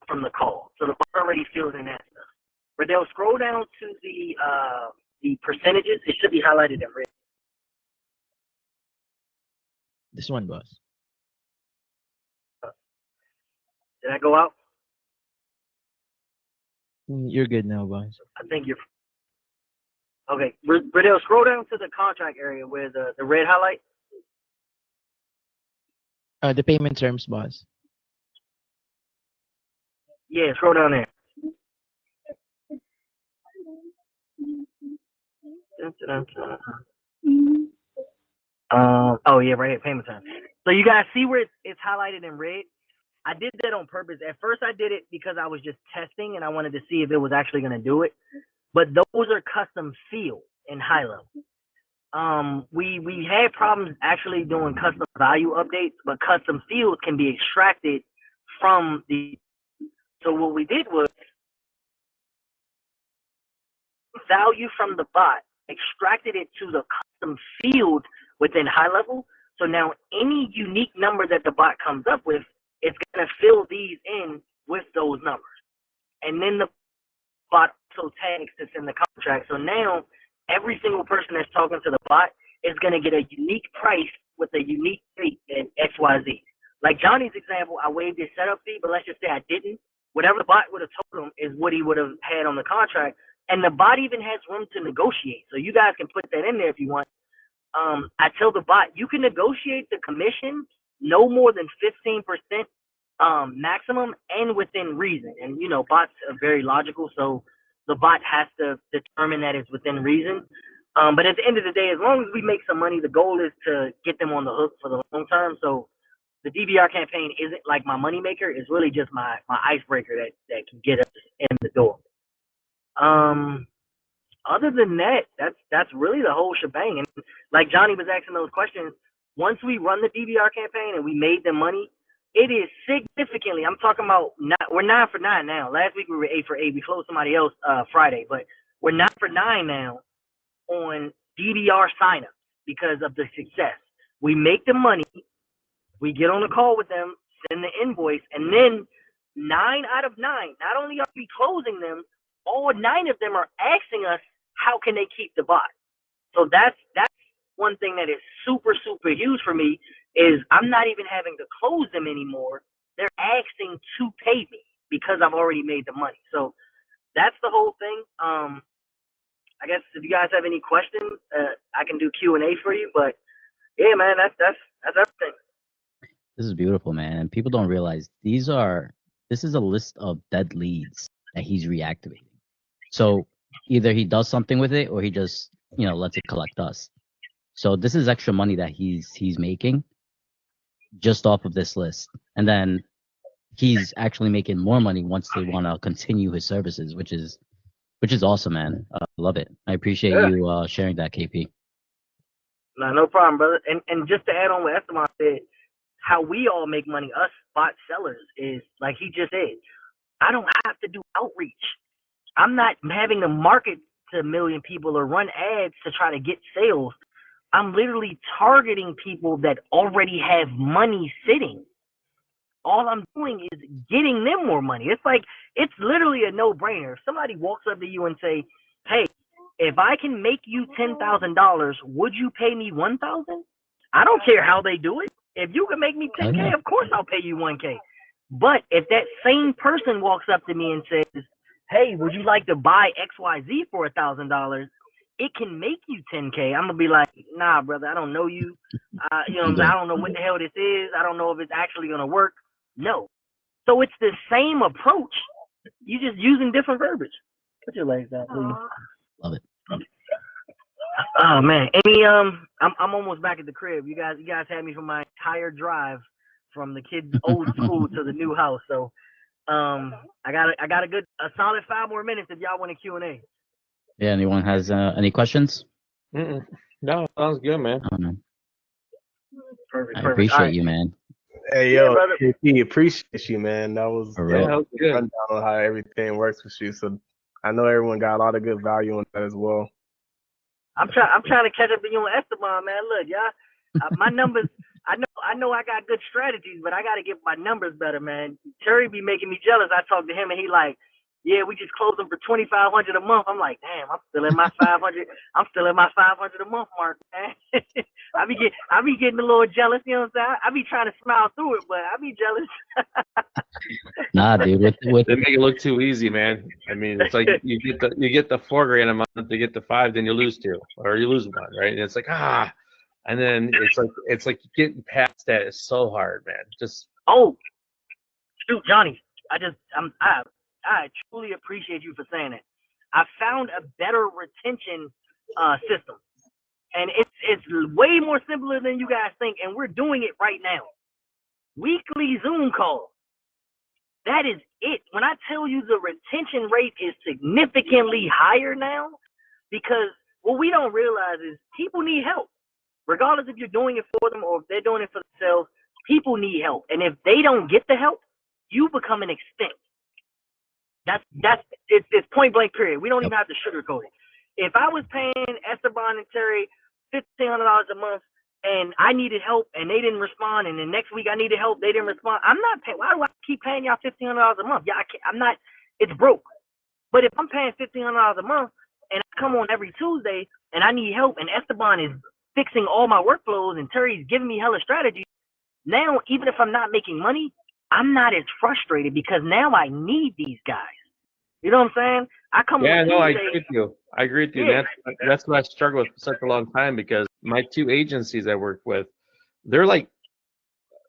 from the call. So the bot already fills in that stuff. But they'll scroll down to the percentages. It should be highlighted in red. This one, boss. Did I go out? You're good now, boss. I think you're. Okay, Riddell, scroll down to the contract area where the red highlight. The payment terms, boss. Yeah, scroll down there. Oh yeah, right here, payment terms. So you guys see where it's highlighted in red? I did that on purpose. At first I did it because I was just testing and I wanted to see if it was actually going to do it. But those are custom fields in high level. We had problems actually doing custom value updates, but custom fields can be extracted from the. So what we did was value from the bot, extracted it to the custom field within high level. So now any unique number that the bot comes up with, it's going to fill these in with those numbers. And then the bot also tags this in the contract. So now every single person that's talking to the bot is going to get a unique price with a unique fee in XYZ. Like Johnny's example, I waived his setup fee, but let's just say I didn't. Whatever the bot would have told him is what he would have had on the contract. And the bot even has room to negotiate. So you guys can put that in there if you want. I tell the bot, you can negotiate the commission no more than 15% maximum and within reason. And, bots are very logical, so the bot has to determine that it's within reason. But at the end of the day, as long as we make some money, the goal is to get them on the hook for the long term. So the DVR campaign isn't like my moneymaker. It's really just my icebreaker that can get us in the door. Other than that, that's really the whole shebang. And like Johnny was asking those questions, once we run the DVR campaign and we made them money, it is significantly. I'm talking about we're 9 for 9 now. Last week we were 8 for 8. We closed somebody else Friday, but we're 9 for 9 now on DDR signups because of the success. We make the money, we get on the call with them, send the invoice, and then 9 out of 9, not only are we closing them, all 9 of them are asking us how can they keep the bot. So that's one thing that is super, super huge for me is I'm not even having to close them anymore. They're asking to pay me because I've already made the money. So that's the whole thing. I guess if you guys have any questions, I can do Q&A for you. But yeah, man, that's everything. This is beautiful, man. And people don't realize this is a list of dead leads that he's reactivating. So either he does something with it or he just, lets it collect dust. So this is extra money that he's making just off of this list. And then he's actually making more money once they want to continue his services, which is awesome, man. I love it. I appreciate you sharing that, KP. No problem, brother. And just to add on what Esteban said, how we all make money, us bot sellers, is like he just said, I don't have to do outreach. I'm not having to market to 1 million people or run ads to try to get sales. I'm literally targeting people that already have money sitting. All I'm doing is getting them more money. It's literally a no-brainer. If somebody walks up to you and say, hey, if I can make you $10,000, would you pay me $1,000? I don't care how they do it. If you can make me $10K, of course I'll pay you $1K. But if that same person walks up to me and says, hey, would you like to buy XYZ for $1,000? It can make you $10K. I'm gonna be like, nah, brother, I don't know you. I don't know what the hell this is. I don't know if it's actually gonna work. No. So it's the same approach. You're just using different verbiage. Put your legs down, please. Love it. Oh man, I'm almost back at the crib. You guys had me for my entire drive from the kids' old school to the new house. So, I got a solid 5 more minutes if y'all want a Q&A. Yeah. Anyone has any questions? No, sounds good, man. I don't know. Perfect. I appreciate you, man. Hey, yo, KP, appreciate you, man. That was For real. good rundown on how everything works with you. So I know everyone got a lot of good value on that as well. I'm trying to catch up with you on Esteban, man. Look, y'all, my numbers. I know I got good strategies, but I got to get my numbers better, man. Terry be making me jealous. I talk to him and he like, yeah, we just closed them for $2,500 a month. I'm like, damn, I'm still at my 500. I'm still at my 500 a month mark, man. I be getting a little jealous, you know what I'm saying? I be trying to smile through it, but I be jealous. Nah, dude. They make it look too easy, man. I mean, it's like you get the $4,000 a month, they get the 5, then you lose 2, or you lose 1, right? And it's like and then it's like getting past that is so hard, man. Just Shoot, Johnny, I truly appreciate you for saying it. I found a better retention system, and it's way more simpler than you guys think, and we're doing it right now. Weekly Zoom calls. That is it. When I tell you the retention rate is significantly higher now, because what we don't realize is people need help. Regardless if you're doing it for them or if they're doing it for themselves, people need help. And if they don't get the help, you become an extinct. It's point blank period. We don't even have to sugarcoat it. If I was paying Esteban and Terry $1,500 a month and I needed help and they didn't respond, and the next week I needed help, they didn't respond, I'm not paying. Why do I keep paying y'all $1,500 a month? I'm not. It's broke. But if I'm paying $1,500 a month and I come on every Tuesday and I need help and Esteban is fixing all my workflows and Terry's giving me hella strategy, now even if I'm not making money, I'm not as frustrated because now I need these guys. You know what I'm saying? I agree with you. I agree with you. Yeah. That's what I struggled with for such a long time, because my 2 agencies I work with, they're like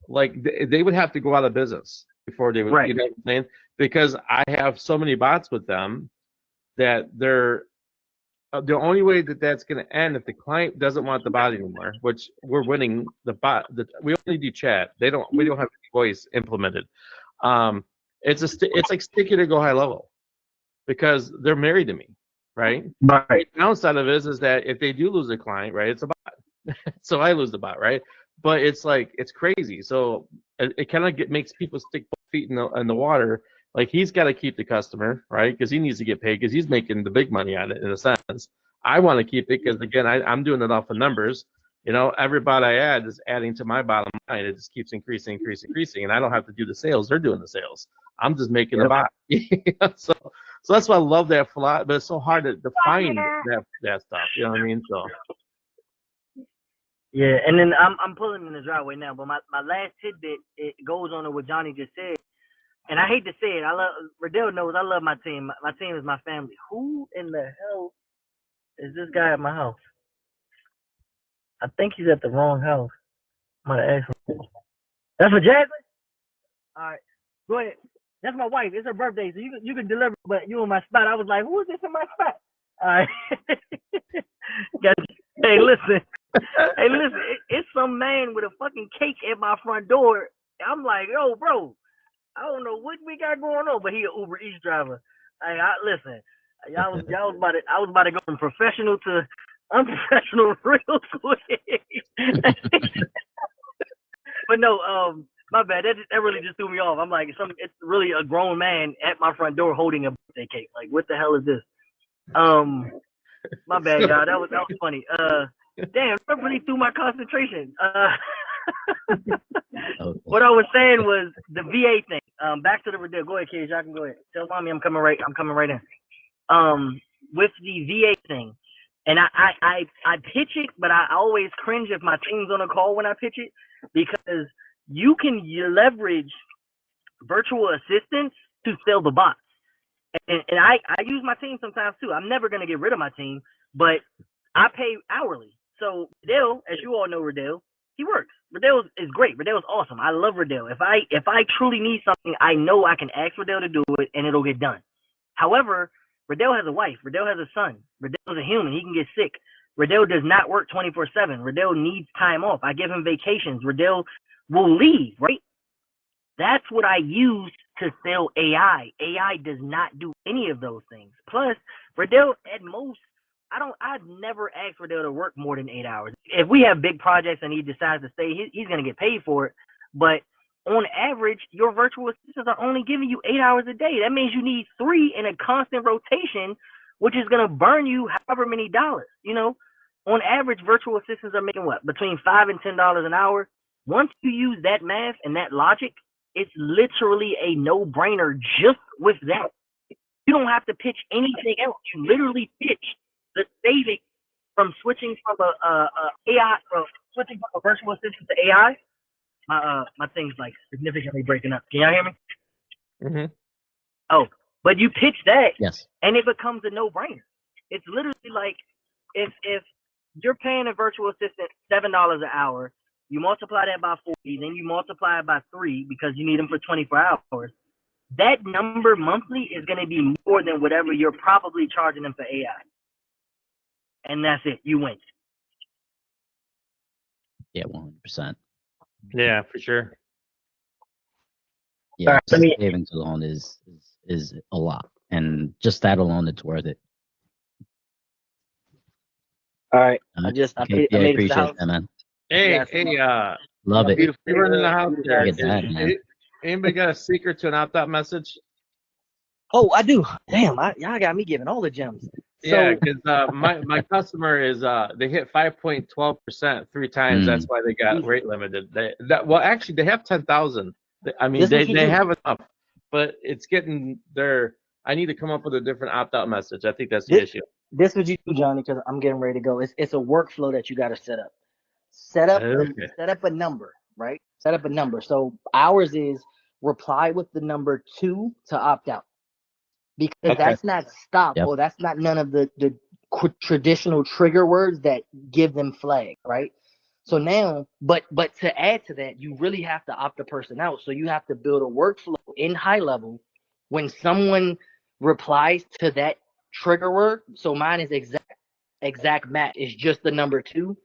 they would have to go out of business before they would, right. You know what I'm saying? Because I have so many bots with them that they're the only way that that's going to end if the client doesn't want the bot anymore, which we're winning the bot. We only do chat. We don't have voice implemented. It's like sticky to go high level, because they're married to me, right? Right. The downside of it is that if they do lose a client, right, it's a bot. So I lose the bot, right? But it's like, it's crazy. So it kind of makes people stick both feet in the water. Like, he's got to keep the customer, right? Because he needs to get paid, because he's making the big money on it in a sense. I want to keep it because again, I'm doing it off of numbers. You know, every bot I add is adding to my bottom line. It just keeps increasing, and I don't have to do the sales. They're doing the sales. I'm just making the bot. so that's why I love that philosophy. But it's so hard to define that stuff. You know what I mean? So. Yeah, and then I'm pulling in the driveway now, but my last tidbit, it goes on to what Johnny just said. And I hate to say it, Riddell knows I love my team. My team is my family. Who in the hell is this guy at my house? I think he's at the wrong house. I'm gonna ask him. That's for Jasmine? Alright. Go ahead. That's my wife. It's her birthday, so you can deliver, but you in my spot. I was like, who is this in my spot? Alright. Hey, listen. It's some man with a fucking cake at my front door. I'm like, yo, bro, I don't know what we got going on, but he an Uber Eats driver. Hey, listen, I was about to go from professional to unprofessional real quick. But no, my bad. That really just threw me off. I'm like, it's really a grown man at my front door holding a birthday cake. Like, what the hell is this? My bad, y'all. That was funny. Damn, that really threw my concentration. What I was saying was the VA thing. Back to the Riddell. Go ahead, kids. Y'all can go ahead. Tell mommy I'm coming right in. With the VA thing, and I pitch it, but I always cringe if my team's on a call when I pitch it, because you can leverage virtual assistants to sell the bots. And I use my team sometimes too. I'm never gonna get rid of my team, but I pay hourly. So Riddell, as you all know, Riddell, he works. Riddell is great. Riddell is awesome. I love Riddell. If I truly need something, I know I can ask Riddell to do it and it'll get done. However, Riddell has a wife. Riddell has a son. Riddell is a human. He can get sick. Riddell does not work 24/7. Riddell needs time off. I give him vacations. Riddell will leave, right? That's what I use to sell AI. AI does not do any of those things. Plus, Riddell at most, I've never asked Riddell to work more than 8 hours. If we have big projects and he decides to stay, he's going to get paid for it. But on average, your virtual assistants are only giving you 8 hours a day. That means you need 3 in a constant rotation, which is going to burn you however many dollars. You know, on average, virtual assistants are making what? Between $5 and $10 an hour. Once you use that math and that logic, it's literally a no-brainer just with that. You don't have to pitch anything else. You literally pitch the savings from switching from switching from a virtual assistant to AI. My thing's like significantly breaking up. Can y'all hear me? Mm-hmm. Oh, but you pitch that, yes, and it becomes a no-brainer. It's literally like if you're paying a virtual assistant $7 an hour, you multiply that by 40, then you multiply it by 3 because you need them for 24 hours. That number monthly is going to be more than whatever you're probably charging them for AI. And that's it. You win. yeah, 100%. Yeah, for sure. Yeah, Right, savings alone is a lot, and just that alone, it's worth it. All right. I I made it to appreciate the house. that, man. Hey, Love it. we running the house there. Look at that, man. Anybody got a secret to an opt-out message? Oh, I do. Damn, y'all got me giving all the gems. Yeah, because my customer is they hit 5.12% 3 times. That's why they got rate limited. Actually they have 10,000. I mean they have enough, but it's getting there. I need to come up with a different opt-out message. I think that's the issue. This is what you do, Johnny, because I'm getting ready to go. It's a workflow that you got to set up. Set up a number, right? Set up a number. So ours is reply with the number 2 to opt out. Because that's not stop, or that's not none of the traditional trigger words that give them flag, right? So now, but to add to that, you really have to opt the person out. So you have to build a workflow in high level when someone replies to that trigger word. So mine is exact match. It's just the number 2.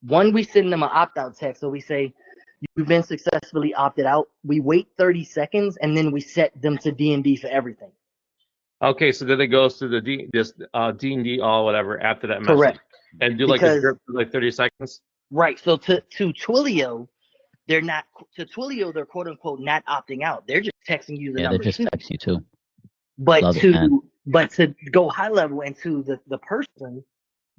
One, we send them an opt out text. So we say, you've been successfully opted out. We wait 30 seconds and then we set them to D&D for everything. Okay, so then it goes to the D&D all whatever after that message. Correct. And do like a drip for like 30 seconds. Right. So to Twilio, they're quote unquote not opting out. They're just texting you the number 2. Yeah, they just text you too. But to go high level and to the person,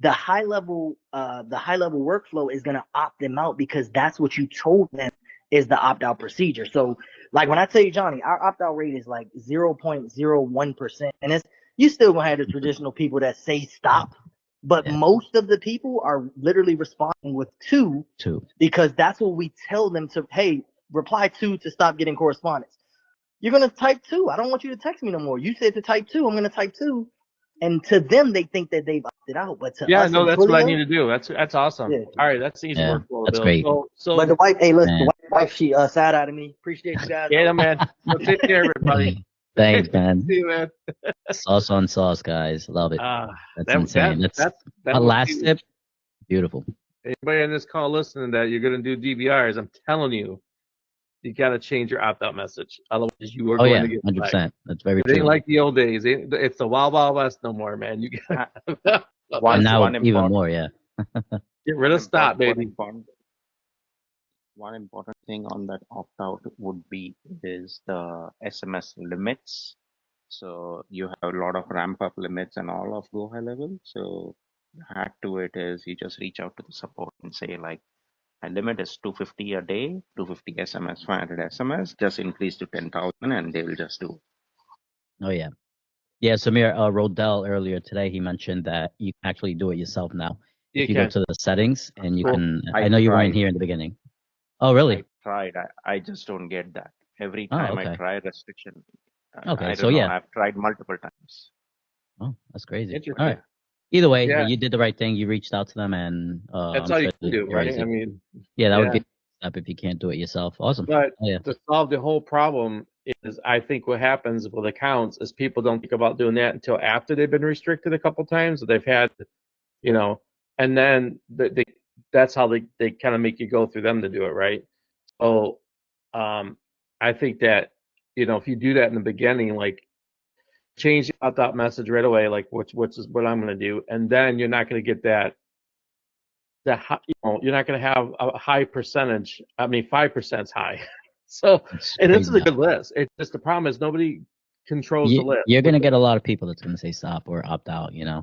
the high level workflow is going to opt them out because that's what you told them is the opt out procedure. So like when I tell you, Johnny, our opt out rate is like 0.01%, and it's you still gonna have the traditional people that say stop, but most of the people are literally responding with two because that's what we tell them to. Hey, reply 2 to stop getting correspondence. You're gonna type 2. I don't want you to text me no more. You said to type 2. I'm gonna type 2. And to them, they think that they've opted out, but to us, no, that's what I need to do. That's awesome. Yeah. All right, that's easy workflow. That's Bill. great. So, but the wife, hey, listen, the wife, she sat out of me. Appreciate you guys. yeah, man. So take care, everybody. Thanks, man. See you, man. Sauce on sauce, guys. Love it. That's insane. That's a last tip. Beautiful. Anybody on this call listening that you're going to do DVRs, I'm telling you, you got to change your opt-out message. Otherwise, you are going to get 100%. flagged. That's very It true. ain't like the old days. It's the Wild Wild West no more, man. You got and now even more, yeah. Get rid of stop, baby. One important thing on that opt-out would be is the SMS limits. So you have a lot of ramp-up limits and all of Go High Level. So the hack to it is you just reach out to the support and say like, my limit is 250 a day, 250 SMS, 500 SMS, just increase to 10,000 and they will just do it. Oh, yeah. Yeah, Samir, Rodell earlier today, he mentioned that you can actually do it yourself now. If you go to the settings and you can, I know you weren't here in the beginning. Oh, really? I tried. I just don't get that. Every time I try restriction. Okay, I so don't know. I've tried multiple times. Oh, that's crazy. All right. Either way, you did the right thing. You reached out to them, and that's all you can do, right? I mean, that would be a step if you can't do it yourself. Awesome. But to solve the whole problem is, I think what happens with accounts is people don't think about doing that until after they've been restricted a couple times. So they've had, and then that's how they kind of make you go through them to do it, right? So I think that, if you do that in the beginning, like change the opt-out message right away, like which is what I'm going to do, and then you're not going to get that you're not going to have a high percentage. I mean, 5% is high. So, and this is a good list. It's just the problem is nobody controls the list. You're going to get a lot of people that's going to say stop or opt out. Yeah,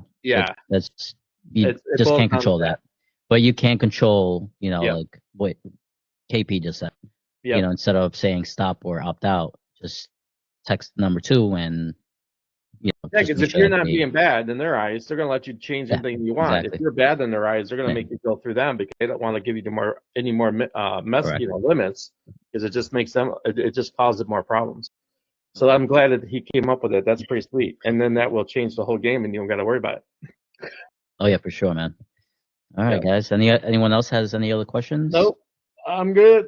you just can't control that. But you can control, like what KP just said. Instead of saying stop or opt out, just text number 2 and. Because if you're not being bad in their eyes, they're going to let you change anything you want. Exactly. If you're bad in their eyes, they're going to make you go through them because they don't want to give you any more limits, because it just makes them, it just causes more problems. So I'm glad that he came up with it. That's pretty sweet. And then that will change the whole game, and you don't got to worry about it. Oh yeah, for sure, man. All right, guys. Anyone else has any other questions? Nope. I'm good.